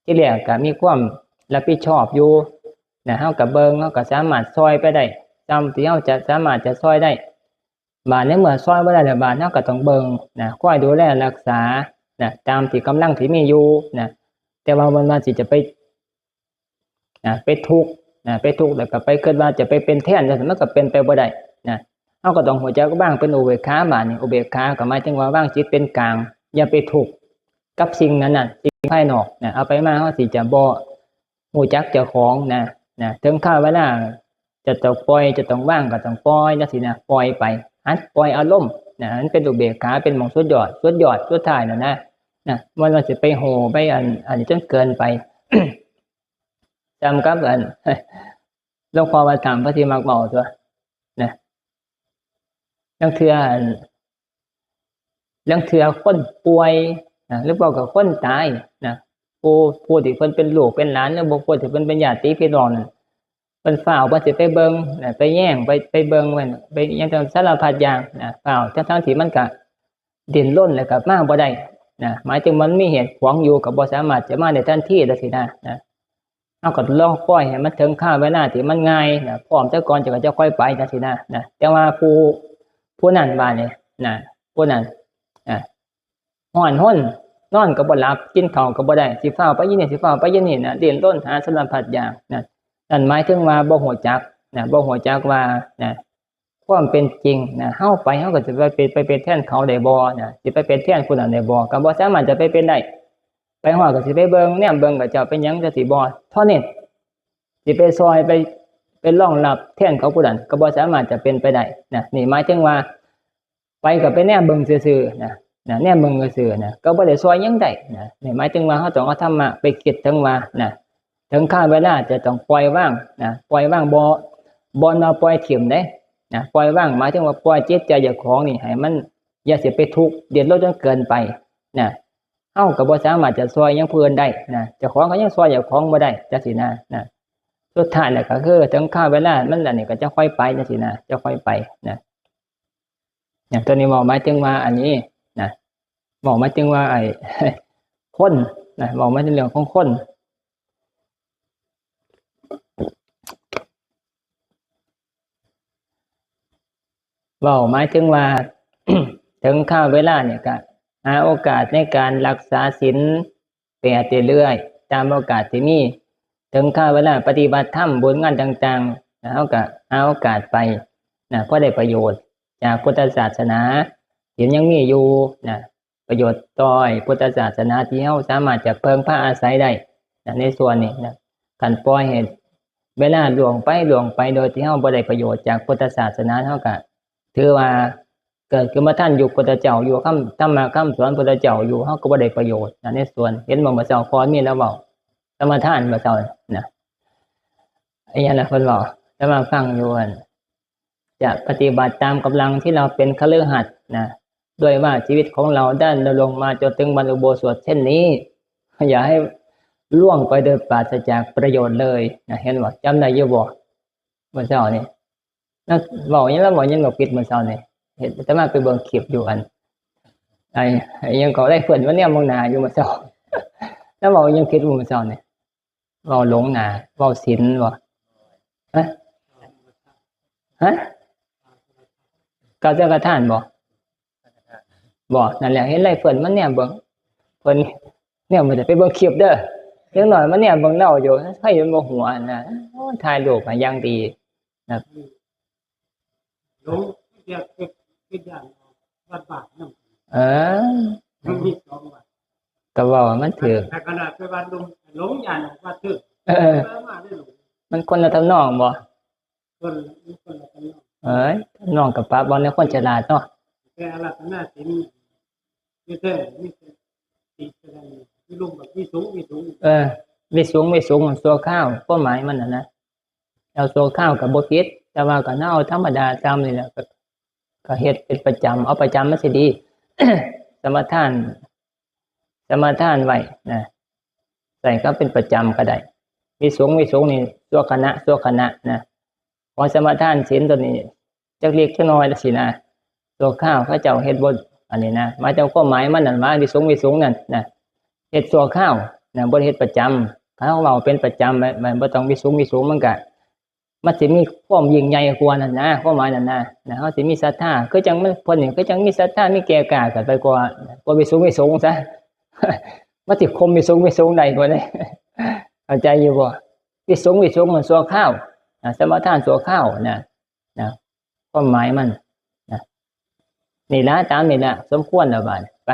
ที่แรกก็มีความรับผิดชอบอยู่เฮาก็เบิ่งเฮาก็สามารถซอยไปได้ตามที่เฮาจะสามารถจะซอยได้บาดในเมื่อซอยบ่ได้แล้วบาดเฮาก็ต้องเบิ่งคอยดูแลรักษาตามที่กำลังที่มีอยู่แต่ว่ามันสิจะไปทุกข์แล้วก็ไปคิดว่าจะไปเป็นแทนมันก็เป็นไปบ่ได้เฮาก็ต้องรู้จักบ้างเป็นอุเบกขาบาดนี้อุเบกขาก็หมายถึงว่าวางจิตเป็นกลางอย่าไปทุกข์กับสิ่งนั้นสิ่งภายนอกเอาไปมาเฮาสิจะบ่รู้จักเจ้าของถึงคราวเวลาจะต้องปล่อยจะต้องว่างก็ต้องปล่อยจังซี่ปล่อยไปหัดปล่อยอารมณ์มันเป็นอุเบกขาเป็นหม่องสุดยอดสุดท้ายมันสิไปโหไปอันจนเกินไป จำกับหลวงพ่อว่าถามพระที่มักเว้าตัวลังเทื่อคนป่วยหรือเปล่ากับคนตายผู้ที่เพิ่นเป็นลูกเป็นหลานหรือบ่ผู้ที่เพิ่นเป็นญาติพี่น้องนั่นเพิ่นฟ้าวเพิ่นสิไปเบิ่งไปแย่งไปเบิ่งมันไปหยังสารพัดอย่างฟ้าวทั้งที่มันก็ดิ้นรนแล้วก็มาบ่ได้หมายถึงมันมีเหตุขวางอยู่ก็บ่สามารถจะมาได้ทันทีจังซี่เอาก็ลองปล่อยให้มันถึงคราวเวลาที่มันง่ายพร้อมแต่ก่อนจะค่อยไปจังซี่แต่ว่าผู้นั้นบาดนี้ผู้นั้นฮ้อนห้นนอนก็บ่หลับกินข้าวก็บ่ได้สิฟ้าวไปยินนี่สิฟ้าวไปยินนี่ดิ้นรนหาสารพัดอย่างนั่นหมายถึงว่าบ่ฮู้จักบ่ฮู้จักว่าความเป็นจริงเฮาไปเฮาก็จะไปเป็นแทนเขาได้บ่สิไปเป็นแทนผู้นั้นได้บ่ก็บ่สามารถจะไปเป็นได้ไปฮอดก็สิไปเบิ่งแนมเบิ่งก็เจ้าเป็นหยังจังสิบ่เท่านี้สิไปซอยไปรองรับแทนเขาผู้นั้นก็บ่สามารถจะเป็นไปได้นี่หมายถึงว่าไปก็ไปแนมเบิ่งซื่อๆแนมเบิ่งซื่อๆก็บ่ได้ซอยหยังได้นี่หมายถึงว่าเฮาต้องเอาธรรมะไปคิดถึงว่าถึงคราวเวลาจะต้องปล่อยว่างปล่อยว่างบ่มาปล่อยถิ่มเด้ปล่อยว่างหมายถึงว่าปล่อยจิตใจเจ้าของนี่ให้มันอย่าสิไปทุกข์เดือดร้อนจนเกินไปเฮาก็บ่สามารถจะซอยหยังผู้อื่นได้เจ้าของก็ยังซอยเจ้าของบ่ได้จังซี่สุดท้ายแล้วก็คือถึงคราวเวลามันอันนี้ก็จะค่อยไปจังซี่จะค่อยไปอย่างตัวนี้บอกหมายถึงว่าอันนี้บอกหมายถึงว่าคนบอกหมายถึงเรื่องของคนบอกหมายถึงว่า ถึงคราวเวลาเนี่ยก็หาโอกาสในการรักษาศีลไปเรื่อยๆตามโอกาสที่มีถึงคราวเวลาปฏิบัติธรรมบุญงานต่างๆเฮาก็หาโอกาสไปเพราะได้ประโยชน์จากพุทธศาสนาที่ยังมีอยู่ประโยชน์ต่อพุทธศาสนาที่เฮาสามารถจะเพิ่งพาอาศัยได้ในส่วนนี้การปล่อยให้เวลาล่วงไปโดยที่เฮาบ่ได้ประโยชน์จากพุทธศาสนาเฮาก็ถือว่า เกิดขึ้นมาท่านอยู่พุทธเจ้าอยู่คำธรรมะคำสอนพุทธเจ้าอยู่เฮาก็บ่ได้ประโยชน์ในส่วนเห็นบ่เมื่อเช้าพอมีแล้วเว้าสมทานเมื่อเช้านะไอ้ยันน่ะเพิ่นเว้าแต่มาฟังอยู่อั่นจะปฏิบัติตามกำลังที่เราเป็นคฤหัสถ์นะด้วยว่าชีวิตของเราได้ดำรงมาจนถึงบรรลุโบสถเช่นนี้อย่าให้ล่วงไปโดยปราศจากประโยชน์เลยนะเห็นบ่จำได้อยู่บ่เมื่อเช้านี่นะเว้าหยังแล้วเว้าหยังก็ผิดเมื่อเช้านี่เห็นแต่มาไปเบิ่งคลิปอยู่อันไอ้ยังก็ได้เพิ่นว่าเนี่ยมองหน้าอยู่เมื่อเช้าแล้วเว้ายังผิดเมื่อเช้านี่เว้าหลงหน้าเว้าศีลบ่ฮะกาเจ้ากระท่านบ่นั่นแหละเห็นไรเพิ่นมันเนี่ยเบิ่งเพิ่นเนี่ยมันจะไปเบิ่งคลิปเด้อเล็กน้อยมันเนี่ยเบิ่งเล่าอยู่ให้มันบ่หัวนะโอ้ถ่ายรูปมาอย่างดีนะลงเรียกเป็นอย่างวัดบาทนำมันมี2วัดก็เว้ามันถูกแต่ขนาดไปวัดลงอย่างวัดถูกมาได้หลงมันคนละทำนองบ่คนละทำนองน้องกับป้าบ่เนี่ยคนฉลาดเนาะแต่อารัตนาศีลมีเท่มีติแสดงมีลงแบบมีสูงวิสูงสัวข้าวความหมายมันน่ะนะเอาสัวข้าวก็บ่ผิดแต่ว่าก็เอาธรรมดาตามนี่แหละก็เฮ็ดเป็นประจำเอาประจำมันสิดี สมทานไว้นะใส่ก็เป็นประจำก็ได้วิสูงนี่สัวคณะนะพอสมทานศีลตัวนี้จักเล็กจักน้อยจังซี่นะสัวข้าวพระเจ้าเฮ็ดบ่อันนี้นะหมายถึงความหมายมันนั่นว่าวิสูงนั่นนะเฮ็ดสัวข้าวนะบ่ได้เฮ็ดประจำถ้าเราเป็นประจำมันบ่ต้องวิสูงมันก็มันสิมีความยิ่งใหญ่กว่านั่นนะความหมายนั่นนะเฮาสิมีศรัทธาคือจังมันเพิ่นนี่คือจังมีศรัทธามีแก่กล้ากันไปกว่าวิสูงซะ มันสิคมวิสูงได้กว่านี้เข้าใจอยู่บ่วิสูงมันสัวข้าวสมทานสัวข้าวนะความหมายมันนะนี่ล่ะตามนี่ล่ะสมควรแล้วบาดไป